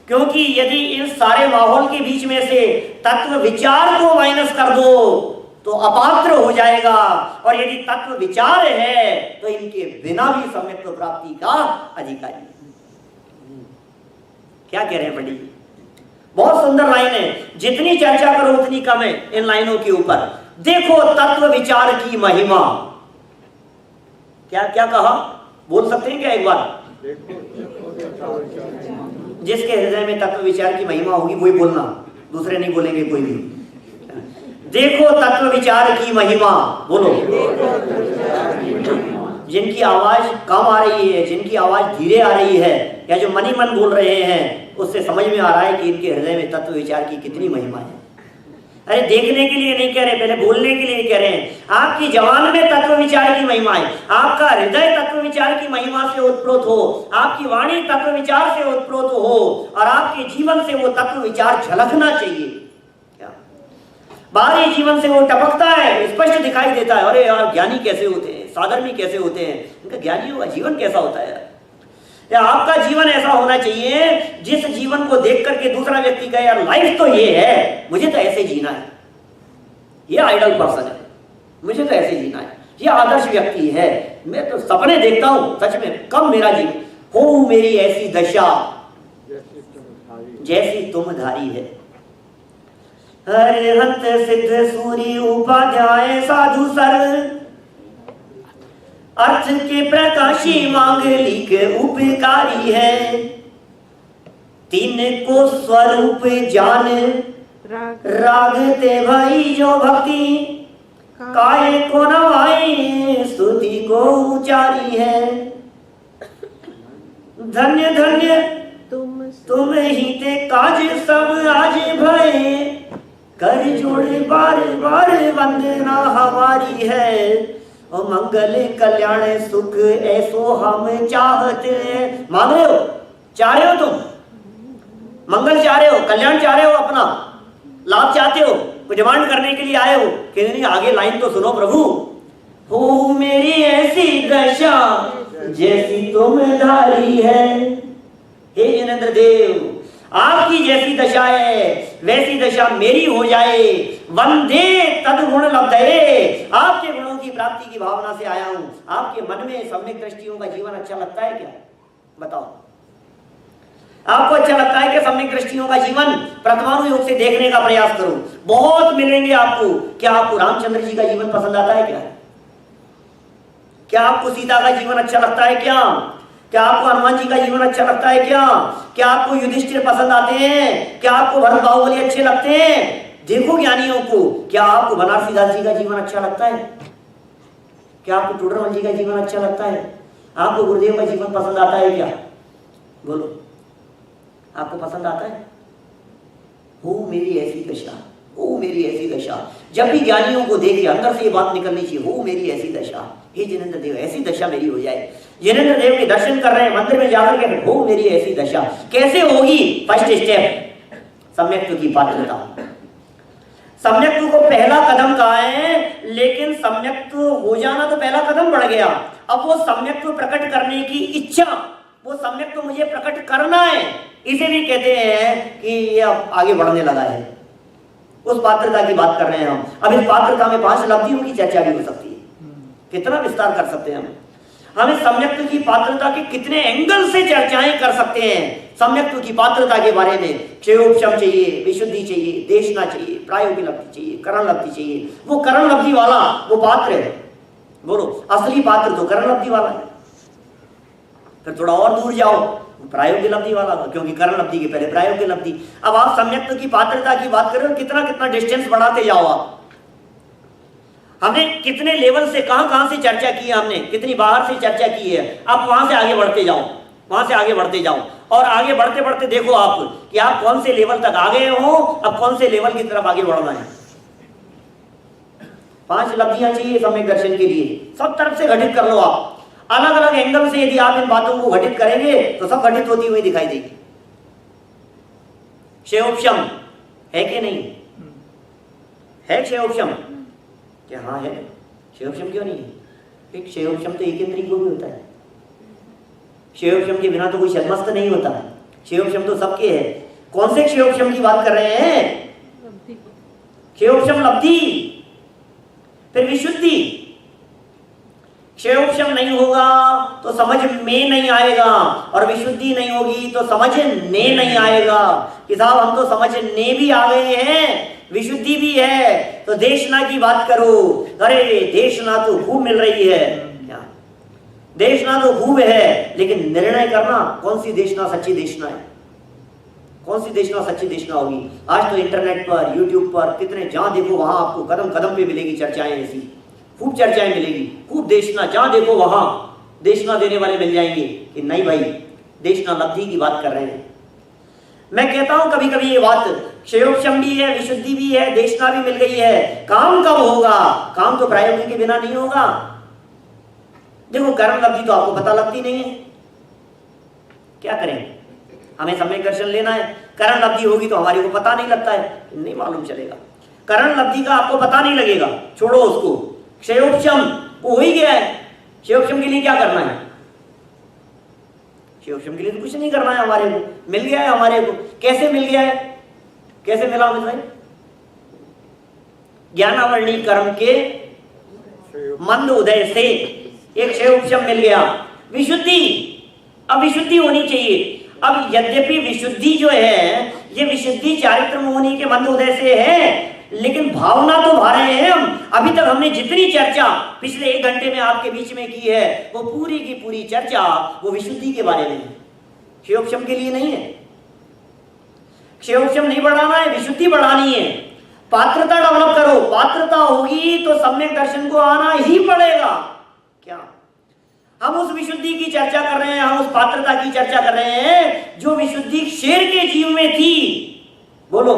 क्योंकि यदि इस सारे माहौल के बीच में से तत्व विचार को माइनस कर दो तो अपात्र हो जाएगा, और यदि तत्व विचार है तो इनके बिना भी सम्यक्त्व प्राप्ति का अधिकारी। क्या कह रहे हैं पंडित जी, बहुत सुंदर लाइन है, जितनी चर्चा करो उतनी कम है इन लाइनों के ऊपर। देखो तत्व विचार की महिमा, क्या क्या कहा, बोल सकते हैं क्या एक बार? जिसके हृदय में तत्व विचार की महिमा होगी वही बोलना, दूसरे नहीं बोलेंगे कोई भी। देखो तत्व विचार की महिमा, बोलो। जिनकी आवाज कम आ रही है, जिनकी आवाज धीरे आ रही है, या जो मनी मन बोल रहे हैं, उससे समझ में आ रहा है कि इनके हृदय में तत्व विचार की कितनी महिमा है। अरे देखने के लिए नहीं कह रहे, पहले बोलने के लिए कह रहे हैं। आपकी जवान में तत्व विचार की महिमा है, आपका हृदय तत्व विचार की महिमा से उत्प्रोत हो, आपकी वाणी तत्व विचार से उत्प्रोत हो, और आपके जीवन से वो तत्व विचार झलकना चाहिए। बाहरी जीवन से वो टपकता है, स्पष्ट दिखाई देता है, अरे यार ज्ञानी कैसे होते हैं, साधर्मी कैसे होते हैं, इनका ज्ञानियों का जीवन कैसा होता है। या आपका जीवन ऐसा होना चाहिए जिस जीवन को देख करके दूसरा व्यक्ति कहे यार लाइफ तो ये है, मुझे तो ऐसे जीना है, ये आइडल पर्सन है, मुझे तो ऐसे जीना है, ये आदर्श व्यक्ति है, मैं तो सपने देखता हूं सच में, कब मेरा जीवन हो मेरी ऐसी दशा जैसी तुम धारी है। हरिहंत सिद्ध सूरी उपाध्याय साधु सर, अर्थ के प्रकाशी मांगलिक उपकारी है, तीन को स्वरूप जान रागते भाई जो भक्ति, काय को नवाई स्तुति को उचारी है। धन्य धन्य तुम ही ते काज सब आज भय, कर जोड़े बार बार वंदना हमारी है, और मंगल कल्याण सुख ऐसो हम चाहते हैं। मांग रहे हो, चाह रहे हो, तुम मंगल चाह रहे हो, कल्याण चाह रहे हो, अपना लाभ चाहते हो, कोई डिमांड करने के लिए आए हो कि नहीं, आगे लाइन तो सुनो प्रभु। हो मेरी ऐसी दशा जैसी तुम धारी है। हे जिनेंद्र देव, आपकी जैसी दशा है वैसी दशा मेरी हो जाए। वंदे तद गुण लब्धये, आपके गुणों की प्राप्ति की भावना से आया हूं। आपके मन में सम्यक दृष्टियों का जीवन अच्छा लगता है क्या? बताओ, आपको अच्छा लगता है कि सम्यक दृष्टियों का जीवन प्रथमानुयोग से देखने का प्रयास करो? बहुत मिलेंगे आपको। क्या आपको रामचंद्र जी का जीवन पसंद आता है क्या? क्या आपको सीता का जीवन अच्छा लगता है क्या? क्या आपको हनुमान जी का जीवन अच्छा लगता है क्या? क्या आपको युधिष्ठिर पसंद आते हैं? क्या आपको भरत बाहुबली अच्छे लगते हैं? देखो ज्ञानियों को, क्या आपको बनारसी दास जी का जीवन अच्छा लगता है? क्या आपको टूडरमल जी का जीवन अच्छा लगता है? आपको गुरुदेव का जीवन पसंद आता है क्या? बोलो, आपको पसंद आता है? हो मेरी ऐसी दशा, हो मेरी ऐसी दशा। जब भी ज्ञानियों को देखे अंदर से ये बात निकलनी चाहिए, हो मेरी ऐसी दशा। हे जिनेंद्र देव, ऐसी दशा मेरी हो जाए। जिनेंद्र देव के दर्शन कर रहे हैं मंदिर में जाकर के, हो मेरी ऐसी दशा। कैसे होगी? फर्स्ट स्टेप, सम्यक्त्व की पात्रता। सम्यक्त्व को पहला कदम कहा है, लेकिन सम्यक्त्व हो जाना तो पहला कदम बढ़ गया। अब वो सम्यक्त्व प्रकट करने की इच्छा, वो सम्यक्त्व मुझे प्रकट करना है, इसे भी कहते हैं कि ये अब आगे बढ़ने लगा है। उस पात्रता की बात कर रहे हैं हम। अब इस पात्रता में 5 लब्धियों की चर्चा भी हो सकती है, कितना विस्तार कर सकते हैं हम इस सम्यक्त्व की पात्रता के कितने एंगल से चर्चाएं कर सकते हैं। सम्यक्त्व की पात्रता के बारे में क्षयोपशम चाहिए, विशुद्धि चाहिए, देशना चाहिए, प्रायोगिक लब्धि चाहिए, करण लब्धि चाहिए। वो करण लब्धि वाला वो पात्र है। बोलो, असली पात्र तो करण लब्धि वाला है। फिर थोड़ा और दूर जाओ, प्रायोगिक लब्धि वाला, क्योंकि करण लब्धि के पहले प्रायोगिक लब्धि। अब आप सम्यक्त्व की पात्रता की बात करें, कितना कितना डिस्टेंस बढ़ाते जाओ आप। हमने कितने लेवल से कहां से चर्चा की है, हमने कितनी बाहर से चर्चा की है। अब वहां से आगे बढ़ते जाओ, वहां से आगे बढ़ते जाओ, और आगे बढ़ते बढ़ते देखो आप कि आप कौन से लेवल तक आ गए हो, अब कौन से लेवल की तरफ आगे बढ़ना है। 5 लब्धियां चाहिए सम्यक दर्शन के लिए, सब तरफ से घटित कर लो आप। अलग अलग एंगल से यदि आप इन बातों को घटित करेंगे तो सब घटित होती हुई दिखाई देगी। क्षयोपशम है कि नहीं है? क्षयोपशम क्या? हाँ है। क्षयोपशम क्यों नहीं है? क्षयोपशम तो एकेंद्रिय को भी होता है। क्षयोपशम के बिना तो कोई छद्मस्त नहीं होता है। क्षयोपशम तो सबके है। कौन से क्षयोपशम की बात कर रहे हैं? क्षयोपशम लब्धि, फिर विशुद्धि। क्षयोपशम नहीं होगा तो समझ में नहीं आएगा, और विशुद्धि नहीं होगी तो समझने नहीं आएगा कि साहब हम तो समझने भी आ गए हैं, विशुद्धि भी है। तो देशना की बात करो, अरे देशना तो खूब मिल रही है, देशना तो खूब है, लेकिन निर्णय करना कौन सी देशना सच्ची देशना है, कौन सी देशना सच्ची देशना होगी। आज तो इंटरनेट पर, यूट्यूब पर, कितने जहां देखो वहां आपको कदम कदम पे मिलेगी चर्चाएं, ऐसी खूब चर्चाएं मिलेगी, खूब देशना, जहां देखो वहां देशना देने वाले मिल जाएंगे कि नहीं भाई देशना लब्धि की बात कर रहे हैं। मैं कहता हूं कभी कभी ये बात, क्षयोपशम भी है, विशुद्धि भी है, देशना भी मिल गई है, काम कब होगा? काम तो प्रायोगिक के बिना नहीं होगा। देखो करण लब्धि तो आपको पता लगती नहीं है, क्या करें? हमें सम्यक दर्शन लेना है, करण लब्धि होगी तो हमारे को पता नहीं लगता है, नहीं मालूम चलेगा। करण लब्धि का आपको पता नहीं लगेगा, छोड़ो उसको। क्षयोपशम वो हो ही गया है, क्षयोपशम के लिए क्या करना है? क्षयोपशम के लिए तो कुछ नहीं करना है, हमारे को मिल गया है। हमारे को कैसे मिल गया है? कैसे मिला अमित भाई? ज्ञानावरणी कर्म के मंद उदय से एक क्षयोपशम मिल गया। विशुद्धि, अब विशुद्धि होनी चाहिए। अब यद्यपि विशुद्धि जो है ये विशुद्धि चारित्र मोहनी के मंद उदय से है, लेकिन भावना तो भा रहे हैं हम। अभी तक हमने जितनी चर्चा पिछले 1 घंटे में आपके बीच में की है वो पूरी की पूरी चर्चा वो विशुद्धि के बारे में है, क्षयोपशम के लिए नहीं है। क्षयोपशम नहीं बढ़ाना है, विशुद्धि बढ़ानी है। पात्रता डेवलप करो, पात्रता होगी तो सम्यक दर्शन को आना ही पड़ेगा। क्या हम उस विशुद्धि की चर्चा कर रहे हैं, हम उस पात्रता की चर्चा कर रहे हैं जो विशुद्धि शेर के जीव में थी। बोलो,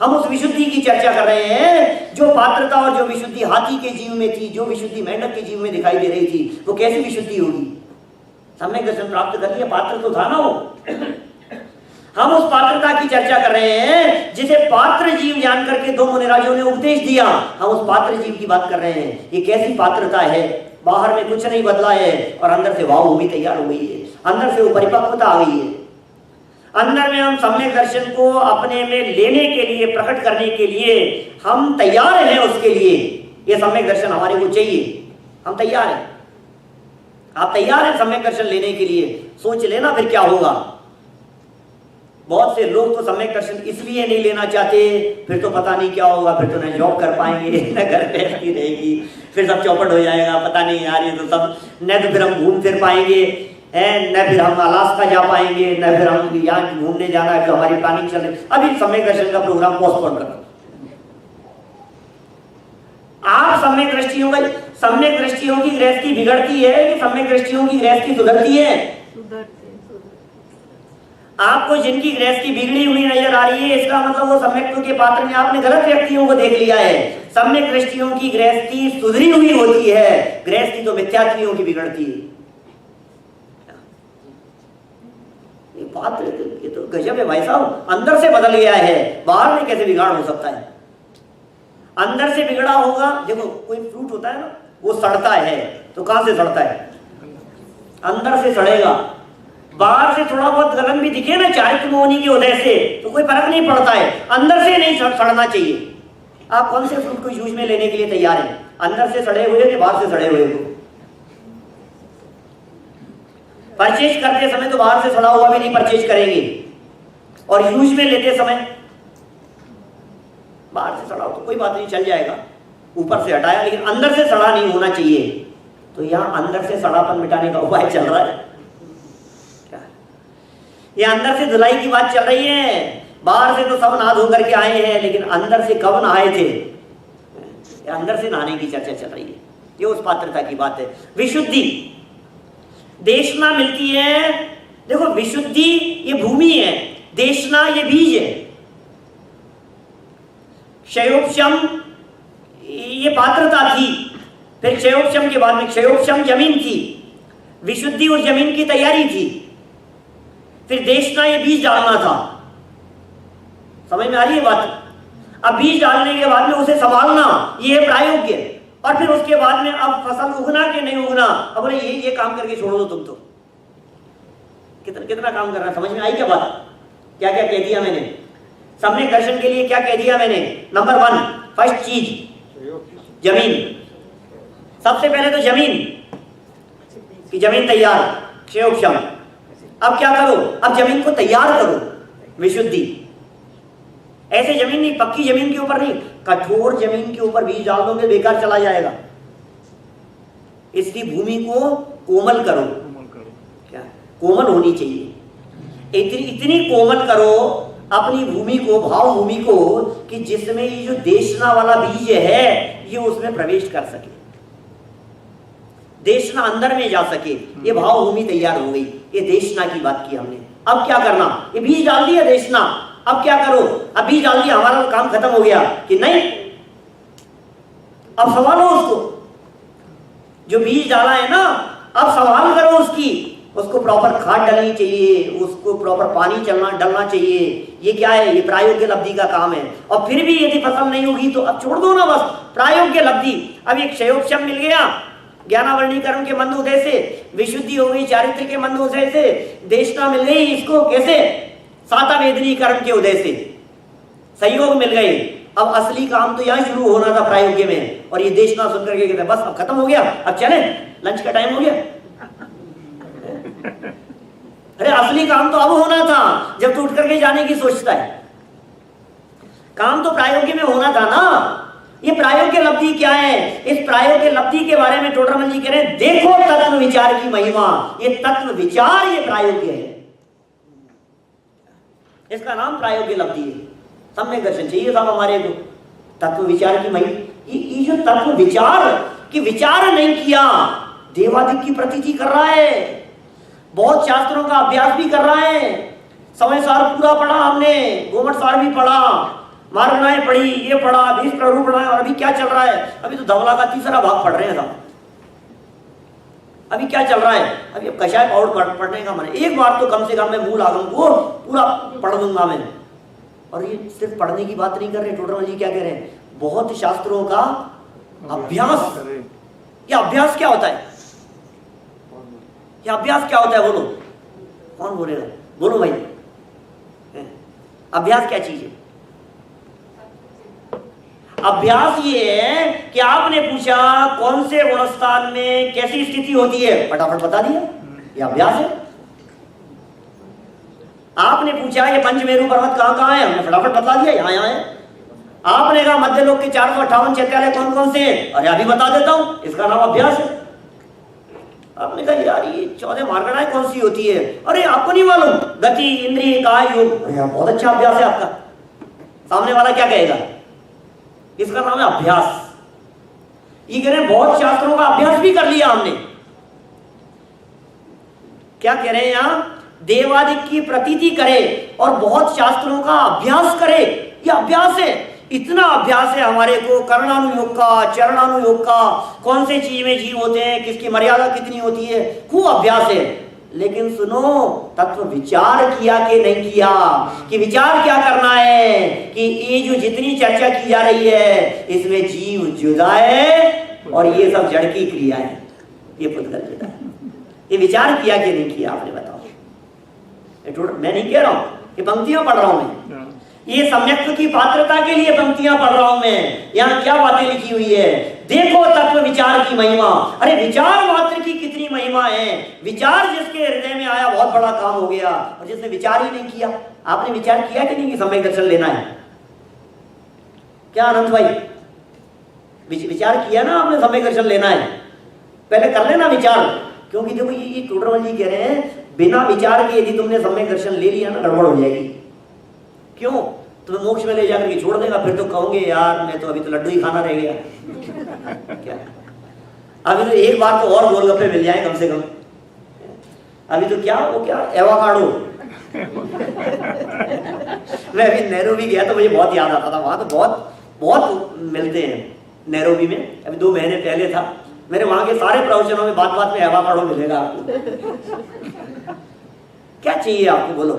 हम उस विशुद्धि की चर्चा कर रहे हैं जो पात्रता और जो विशुद्धि हाथी के जीव में थी, जो विशुद्धि मेंढक के जीव में दिखाई दे रही थी। वो कैसी विशुद्धि होगी? सम्यक दर्शन प्राप्त कर लिया, पात्र तो था ना वो। हम उस पात्रता की चर्चा कर रहे हैं जिसे पात्र जीव जान करके 2 मुनिराजों ने उपदेश दिया। हम उस पात्र जीव की बात कर रहे हैं। ये कैसी पात्रता है? बाहर में कुछ नहीं बदला है और अंदर से वाव भी तैयार हो गई है, अंदर से वो परिपक्वता आ गई है। अंदर में हम सम्यक दर्शन को अपने में लेने के लिए, प्रकट करने के लिए हम तैयार हैं। उसके लिए ये सम्यक दर्शन हमारे को चाहिए, हम तैयार हैं। आप तैयार हैं सम्यक दर्शन लेने के लिए? सोच लेना फिर क्या होगा। बहुत से लोग तो सम्यक दर्शन इसलिए नहीं लेना चाहते, फिर तो पता नहीं क्या होगा, फिर तो न जॉब कर पाएंगे न घर पे रहती रहेगी, फिर सब चौपट हो जाएगा, पता नहीं यार ये तो सब, न तो फिर हम घूम फिर पाएंगे, न फिर हम अलास्का जा पाएंगे, न फिर हम यहाँ घूमने जाना है, हमारी प्लानिंग चल रही। अभी सम्यक दर्शन का प्रोग्राम पोस्टपोन करो। आप सम्यक दृष्टियों का, सम्यक दृष्टियों की गृहस्थी बिगड़ती है कि सम्यक दृष्टियों की गृहस्थी सुधरती है? आपको जिनकी गृहस्थी बिगड़ी हुई नजर आ रही है, इसका मतलब वो सम्यक के पात्र में आपने गलत व्यक्तियों को देख लिया है। सम्यक दृष्टियों की गृहस्थी सुधरी हुई होती है, गृहस्थी तो मिथ्यात्वियों की बिगड़ती है। ये पात्र ये तो गजब है भाई साहब, अंदर से बदल गया है, बाहर में कैसे बिगाड़ हो सकता है? अंदर से बिगड़ा होगा। देखो कोई फ्रूट होता है ना, वो सड़ता है तो कहां से सड़ता है? अंदर से सड़ेगा। बाहर से थोड़ा बहुत गलन भी दिखे ना चारित्र मोहनी के उदय से तो कोई फर्क नहीं पड़ता है, अंदर से नहीं सड़ना चाहिए। आप कौन से फ्रूट को यूज में लेने के लिए तैयार हैं? अंदर से सड़े हुए कि बाहर से सड़े हुए को? परचेज करते समय तो बाहर से सड़ा हुआ भी नहीं परचेज करेंगे, और यूज में लेते समय बाहर से सड़ा हो तो कोई बात नहीं, चल जाएगा, ऊपर से हटाया, लेकिन अंदर से सड़ा नहीं होना चाहिए। तो यहाँ अंदर से सड़ापन मिटाने का उपाय चल रहा है। ये अंदर से धुलाई की बात चल रही है। बाहर से तो सब नहा धो करके आए हैं, लेकिन अंदर से कब नहाए थे? ये अंदर से नहाने की चर्चा चल रही है। ये उस पात्रता की बात है। विशुद्धि देशना मिलती है। देखो विशुद्धि ये भूमि है, देशना ये बीज है। क्षयोपशम ये पात्रता थी, फिर क्षयोपशम के बाद में क्षयोपशम जमीन थी, विशुद्धि उस जमीन की तैयारी थी, फिर देशना ये बीज डालना था। समझ में आ रही है बात? अब बीज डालने के बाद में उसे संभालना ये है प्रायोग्य, और फिर उसके बाद में अब फसल उगना कि नहीं उगना। अब बोले ये काम करके छोड़ दो तुम तो। कितना कितना काम करना, समझ में आई क्या बात? क्या क्या कह दिया मैंने? सम्यक दर्शन के लिए क्या कह दिया मैंने? नंबर 1 फर्स्ट चीज जमीन। सबसे पहले तो जमीन की जमीन तैयार, क्षयोपशम। अब क्या करो? अब जमीन को तैयार करो, विशुद्धि। ऐसे जमीन नहीं, पक्की जमीन के ऊपर नहीं, कठोर जमीन के ऊपर बीज डाल दोगे बेकार चला जाएगा। इसकी भूमि को कोमल करो। क्या कोमल होनी चाहिए? इतनी कोमल करो अपनी भूमि को, भाव भूमि को, कि जिसमें ये जो देशना वाला बीज है ये उसमें प्रवेश कर सके, देशना अंदर में जा सके। ये भाव भूमि तैयार हो गई। ये देशना की बात की हमने। अब क्या करना? ये बीज डाल दिया देशना, अब क्या करो? अब बीज डाल दिया, हमारा काम खत्म हो गया कि नहीं? अब संभालो उसको, जो बीज डाला है ना, अब सवाल करो उसकी उसको प्रॉपर खाद डालनी चाहिए, उसको प्रॉपर पानी डलना चाहिए। ये क्या है? ये प्रायोग्य लब्धि का काम है। और फिर भी यदि फसल नहीं होगी तो अब छोड़ दो ना, बस प्रायोग्य लब्धि। अब एक क्षयोपशम मिल गया ज्ञानावरणीकरण के मंद उदय से, विशुद्धि हो गई चारित्र के मंद उदय से, देशना मिल गई इसको कैसे? साता वेदनीकरण के उदय से सहयोग मिल गए। अब असली काम तो यहाँ शुरू होना था प्रायोग्य में, और ये देशना सुन करके कहते बस अब खत्म हो गया, अब चले, लंच का टाइम हो गया। अरे असली काम तो अब होना था जब तू उठ करके जाने की सोचता है। काम तो प्रायोग्य में होना था ना। ये प्रायोग्य लब्धि क्या है? इस प्रायोग्य लब्धि के बारे में टोडरमल जी कह रहे हैं, देखो तत्व विचार की महिमा। ये तत्व विचार ये प्रायोग्य है, इसका नाम प्रायोग्य लब्धि है। सम्यक दर्शन चाहिए साहब हमारे को, तत्व विचार की महिमा। ये जो तत्व विचार की विचार नहीं किया, देवादिक की प्रतीति कर रहा है, बहुत शास्त्रों का अभ्यास भी कर रहा है, समय सार पूरा पढ़ा हमने, गोमट सार भी पढ़ा, मार्गनाएं पढ़ी, ये पढ़ा, 20 प्रारूप पढ़ा, और अभी क्या चल रहा है? अभी तो धवला का तीसरा भाग पढ़ रहे हैं साहब। अभी क्या चल रहा है? अभी कषाय पाउडर पढ़ने का मन है। एक बार तो कम से कम मैं मूल आगम को पूरा पढ़ दूंगा मैं। और ये सिर्फ पढ़ने की बात नहीं कर रहे, टोडरमल जी क्या कह रहे हैं? बहुत शास्त्रों का अभ्यास। ये अभ्यास क्या होता है? ये अभ्यास क्या होता है? बोलो, कौन बोलेगा? बोलो भाई, अभ्यास क्या चीज है? अभ्यास ये है कि आपने पूछा कौन से गुणस्थान में कैसी स्थिति होती है, फटाफट बता दिया, ये अभ्यास है। आपने पूछा ये पंचमेरु पर्वत कहां कहां है, हमने फटाफट बता दिया, यहां यहां है। आपने कहा मध्य लोक के 458 चैत्यालय कौन कौन से हैं, अरे अभी बता देता हूं, इसका नाम अभ्यास है। आपने कहा यार ये 14 मार्गणाएं कौन सी होती है, अरे आपको नहीं मालूम, गति, इंद्रिय, काय, योग, बहुत अच्छा अभ्यास है आपका। सामने वाला क्या कहेगा? इसका नाम है अभ्यास। ये कह रहे हैं बहुत शास्त्रों का अभ्यास भी कर लिया हमने। क्या कह रहे हैं यहां? देवादिक की प्रतीति करे और बहुत शास्त्रों का अभ्यास करे, ये अभ्यास है। इतना अभ्यास है हमारे को, कर्णानुयोग का, चरणानुयोग का, कौन से चीज में जीव होते हैं, किसकी मर्यादा कितनी होती है, खूब अभ्यास है। लेकिन सुनो, तत्व विचार किया कि नहीं किया? कि विचार क्या करना है कि ये जो जितनी चर्चा की जा रही है इसमें जीव जुदा है और ये सब जड़ की क्रिया है, ये पुद्गल जुदा है। ये विचार किया कि नहीं किया आपने बताओ? मैं नहीं कह रहा हूं कि पंक्तियां पढ़ रहा हूं मैं, ये सम्यक्त्व की पात्रता के लिए पंक्तियां पढ़ रहा हूं मैं। यहाँ क्या बातें लिखी हुई है? देखो तत्व विचार की महिमा। अरे विचार मात्र की कितनी महिमा है। विचार जिसके हृदय में आया बहुत बड़ा काम हो गया, और जिसने विचार ही नहीं किया। आपने विचार किया कि नहीं कि सम्यक दर्शन लेना है? क्या आनंद भाई, विचार किया ना आपने सम्यक दर्शन लेना है? पहले कर लेना विचार, क्योंकि देखो ये टोडरमल जी कह रहे हैं बिना विचार के यदि तुमने सम्यक दर्शन ले लिया ना, गड़बड़ हो जाएगी। क्यों? तुम्हें मोक्ष में ले जाकर के छोड़ देगा, फिर तो कहोगे यार मैं तो अभी तो लड्डू ही खाना रह गया। क्या अभी तो एक बार तो और गोलगप्पे मिल जाए कम से कम। अभी तो क्या वो क्या एवोकाडो। मैं अभी नैरोबी गया तो मुझे बहुत याद आता था, वहां तो बहुत मिलते हैं नैरोबी में। अभी 2 महीने पहले था, मेरे वहां के सारे प्रवचनों में बात बात में एवोकाडो मिलेगा आपको। क्या चाहिए आपको बोलो?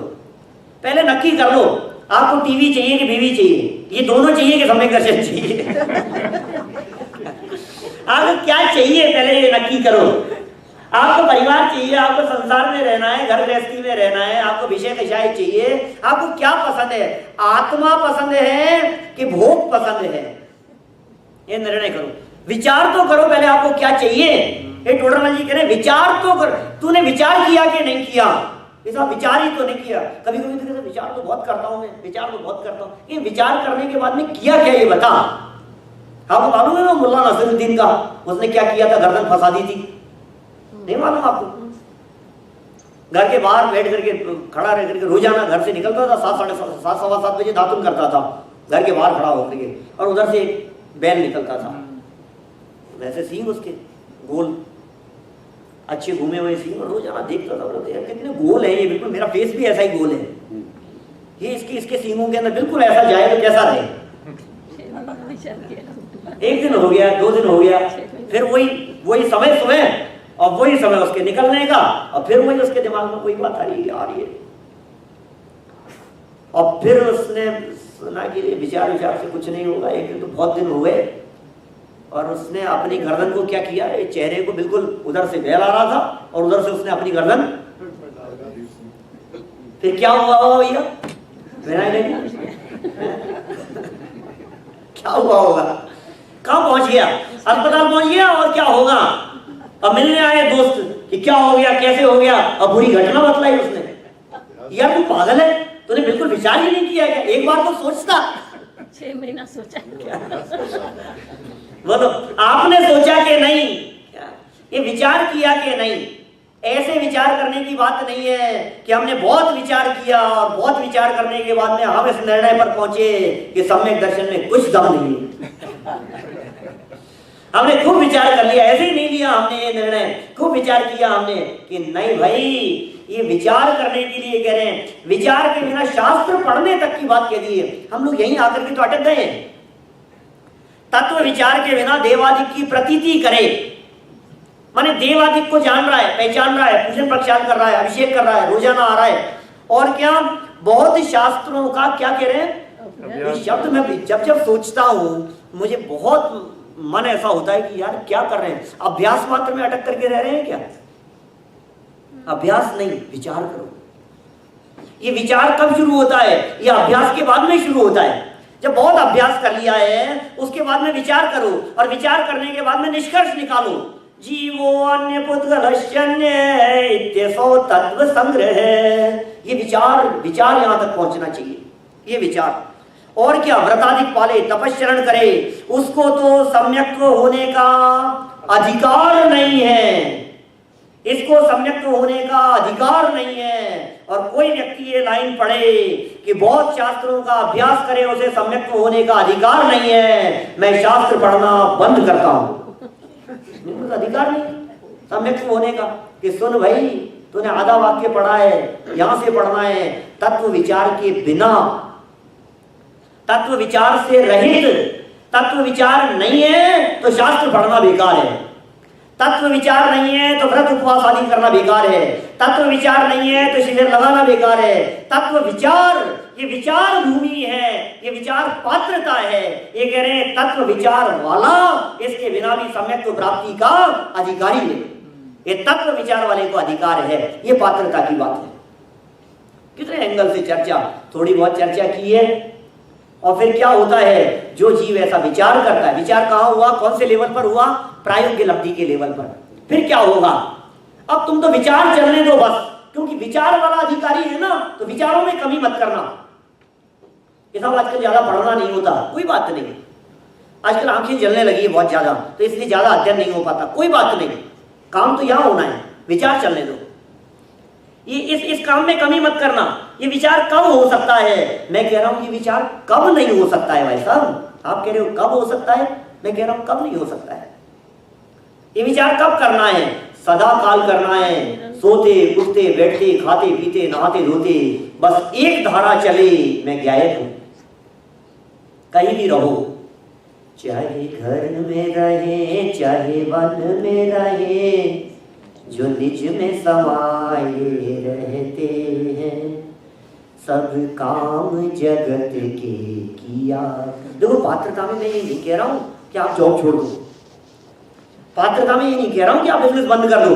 पहले नक्की कर लो, आपको टीवी चाहिए कि बीवी चाहिए? ये दोनों चाहिए कि सम्यक दर्शन चाहिए? आपको क्या चाहिए पहले ये नक्की करो। आपको परिवार चाहिए, आपको संसार में रहना है, घर गृहस्थी में रहना है, आपको विषय कषाय चाहिए, आपको क्या पसंद है? आत्मा पसंद है कि भोग पसंद है? ये निर्णय करो। विचार तो करो पहले आपको क्या चाहिए। ये टोडरमल जी कह रहे हैं विचार तो कर। तूने विचार किया कि नहीं किया? ऐसा विचार ही तो नहीं किया। कभी कभी तो कहते विचार तो बहुत करता हूं मैं, विचार तो बहुत करता हूं। ये विचार करने के बाद में किया क्या ये बता। आपको मालूम है ना मुल्ला नसीरुद्दीन का, उसने क्या किया था? गर्दन फंसा दी थी, नहीं मालूम आपको? घर के बाहर बैठ करके खड़ा रह करके रोजाना घर से निकलता था 7, साढ़े 7, सवा 7 बजे दातुन करता था घर के बाहर खड़ा होकर के, और उधर से बैल निकलता था, वैसे सींग उसके गोल अच्छे घूमे हुए सींग, और रोजाना देखता था यार कितने गोल है ये, बिल्कुल मेरा फेस भी ऐसा ही गोल है, ये इसके सींगों के अंदर बिल्कुल ऐसा जाए तो कैसा रहे। एक दिन हो गया, 2 दिन हो गया, फिर वही समय सुबह और वही समय उसके निकलने का, और फिर वही उसके दिमाग में कोई बात आ रही है। और फिर उसने सुना कि विचार से कुछ नहीं होगा। एक दिन तो बहुत दिन हुए, और उसने अपनी गर्दन को क्या किया, चेहरे को बिल्कुल उधर से गैल आ रहा था और उधर से उसने अपनी गर्दन, फिर क्या हुआ होगा भैया, क्या हुआ होगा, कहां पहुंच गया, अस्पताल पहुंच गया, और क्या होगा। अब मिलने आए दोस्त कि क्या हो गया, कैसे हो गया, अब बुरी घटना बतलाई उसने। यार तू पागल है, तूने बिल्कुल विचार ही नहीं किया क्या, एक बार तो सोचता। 6 महीना सोचा बोलो, आपने सोचा कि नहीं, ये विचार किया कि नहीं। ऐसे विचार करने की बात नहीं है कि हमने बहुत विचार किया और बहुत विचार करने के बाद में हम इस निर्णय पर पहुंचे कि सम्यक दर्शन में कुछ दम नहीं है। हमने खूब विचार कर लिया, ऐसे ही नहीं लिया हमने ये निर्णय, खूब विचार किया हमने कि नहीं भाई, ये विचार करने के लिए कह रहे हैं, विचार के बिना शास्त्र पढ़ने तक की बात कह दी है। हम लोग यहीं आकर के तो अटक गए हैं। तत्व विचार के बिना देवादिक की प्रतीति करे, माने देवादिक को जान रहा है, पहचान रहा है, पूजन प्रक्षालन कर रहा है, अभिषेक कर रहा है, रोजाना आ रहा है, और क्या बहुत शास्त्रों का क्या कह रहे हैं, इस शब्द में जब सोचता हूं मुझे बहुत मन ऐसा होता है कि यार क्या कर रहे हैं, अभ्यास मात्र में अटक करके रह रहे हैं क्या। अभ्यास नहीं, विचार करो। ये विचार कब शुरू होता है, ये अभ्यास के बाद में शुरू होता है। जब बहुत अभ्यास कर लिया है उसके बाद में विचार करो, और विचार करने के बाद में निष्कर्ष निकालो। जीवो अन्य पुद्गलश्चन्य इत्यसो तत्व संग्रह। ये विचार यहां तक पहुंचना चाहिए, ये विचार। और क्या, व्रताधिक पाले, तपस्चरण करे, उसको तो सम्यक होने का अधिकार नहीं है, इसको सम्यक होने का अधिकार नहीं है। और कोई व्यक्ति ये लाइन पढ़े कि बहुत शास्त्रों का अभ्यास करे, उसे सम्यक होने का अधिकार नहीं है, मैं शास्त्र पढ़ना बंद करता हूं। अधिकार नहीं सम्यक होने का कि सुन भाई, तूने आधा वाक्य पढ़ा है, यहां से पढ़ना है। तत्व विचार के बिना, तत्व विचार से रहित, तत्व विचार नहीं है तो शास्त्र पढ़ना बेकार है। तत्व विचार नहीं है तो व्रत उपवास आदि करना बेकार है। तत्व विचार नहीं है तो शिविर लगाना बेकार है। तत्व विचार, ये विचार भूमि है, ये विचार पात्रता है। ये कह रहे हैं तत्व विचार वाला, इसके बिना भी सम्यक प्राप्ति का अधिकारी है। ये तत्व विचार वाले को अधिकार है, ये पात्रता की बात है। कितने एंगल से चर्चा, थोड़ी बहुत चर्चा की है। और फिर क्या होता है, जो जीव ऐसा विचार करता है, विचार कहाँ हुआ, कौन से लेवल पर हुआ, प्रायोगिक लब्धि के लेवल पर। फिर क्या होगा, अब तुम तो विचार चलने दो बस, क्योंकि विचार वाला अधिकारी है ना, तो विचारों में कमी मत करना। ये सब आजकल ज्यादा पढ़ना नहीं होता, कोई बात नहीं। आजकल आंखें जलने लगी है बहुत ज्यादा, तो इसलिए ज्यादा अध्ययन नहीं हो पाता, कोई बात नहीं। काम तो यहां होना है, विचार चलने दो। ये इस काम में कमी मत करना। ये विचार कब हो सकता है, मैं कह रहा हूं ये विचार कब नहीं हो सकता है। भाई साहब आप कह रहे हो कब हो सकता है, मैं कह रहा हूं कब नहीं हो सकता है। ये विचार कब करना है, सदा काल करना है। सोते उठते बैठते खाते पीते नहाते धोते बस एक धारा चले, मैं गायक हूं। कहीं भी रहो, चाहे घर में रहे चाहे वन में रहे, जो निज में समाये रहते हैं, सब काम जगत के किया। देखो पात्रता में मैं ये नहीं कह रहा हूं कि आप जॉब छोड़ दो, पात्रता में ये नहीं कह रहा हूं कि आप बिजनेस बंद कर दो।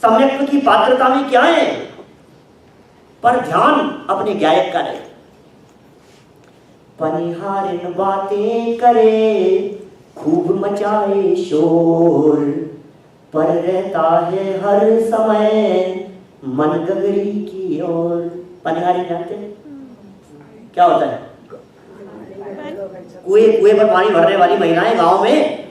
सम्यक्त्व की पात्रता में क्या है, पर ध्यान अपने गायक का रहे। पनिहारिन बातें करे, खूब मचाए शोर, पर रहता है हर समय मन गगरी की ओर। पनिहारी जानते हैं क्या होता है, कुएं पर पानी भरने वाली महिलाएं गांव में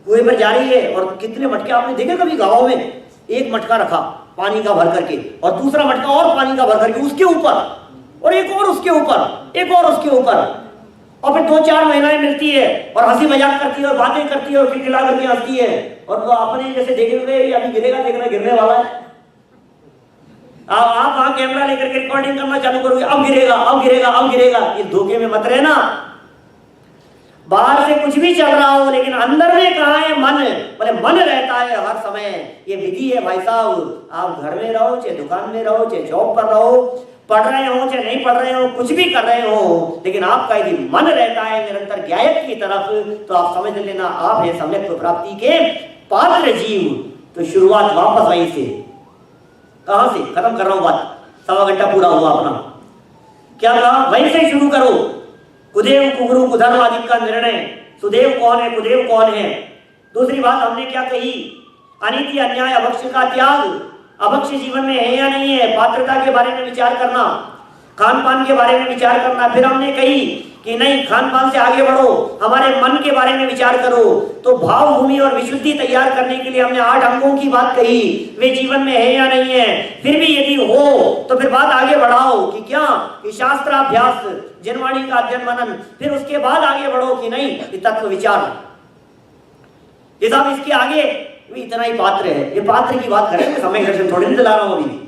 कुएं पर जा रही है, और कितने मटके आपने देखे कभी गांव में, एक मटका रखा पानी का भर करके, और दूसरा मटका और पानी का भर करके उसके ऊपर, और एक और उसके ऊपर, एक और उसके ऊपर, और फिर 2-4 महिलाएं मिलती है और हंसी मजाक करती है और बातें करती है और खिलखिला करके हंसती है, और वो अपने जैसे देखे हुए अभी गिरेगा, देखना गिरने वाला है। आप वहां कैमरा लेकर के रिकॉर्डिंग करना चालू करोगे, अब गिरेगा अब गिरेगा अब गिरेगा, इस धोखे में मत रहना। बाहर से कुछ भी चल रहा हो लेकिन अंदर में कहाँ है मन, बोले मन रहता है हर समय। ये विधि है भाई साहब, आप घर में रहो चाहे दुकान में रहो चाहे जॉब पर रहो, पढ़ रहे हो चाहे नहीं पढ़ रहे हो, कुछ भी कर रहे हो, लेकिन आपका यदि मन रहता है निरंतर ज्ञायक की तरफ, तो आप समझ लेना आप है सम्यक प्राप्ति के पात्र जीव। तो शुरुआत वापस वहीं से, कहां से खत्म कर रहा हूं बात, 1.25 घंटा पूरा हुआ अपना, क्या कहा, वहीं से शुरू करो। कुदेव कुगुरु कुधर्म आदि का निर्णय, सुदेव कौन है कुदेव कौन है। दूसरी बात हमने क्या कही, अनीति अन्याय अभक्ष का त्याग, अभक्ष जीवन में है या नहीं है, पात्रता के बारे में विचार करना, खान पान के बारे में विचार करना। फिर हमने कही कि नहीं, खान पान से आगे बढ़ो, हमारे मन के बारे में विचार करो। तो भाव भूमि और विशुद्धि तैयार करने के लिए हमने 8 अंगों की बात कही, वे जीवन में है या नहीं है। फिर भी यदि हो तो फिर बात आगे बढ़ाओ कि क्या, कि शास्त्राभ्यास, जनवाणी का अध्ययन मनन, फिर उसके बाद आगे बढ़ो कि नहीं ये तत्व विचार। ये साहब इसके आगे भी इतना ही पात्र है, ये पात्र की बात करें, समय दर्शन थोड़ी नहीं दिला रहा हूं अभी,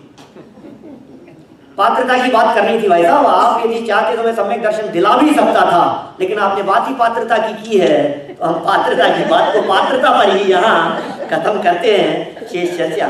पात्रता की बात करनी थी भाई साहब। आप यदि चाहते तो मैं सम्यक दर्शन दिला भी सकता था, लेकिन आपने बात ही पात्रता की है, तो हम पात्रता की बात को पात्रता पर ही यहाँ खत्म करते हैं। शेष चर्चा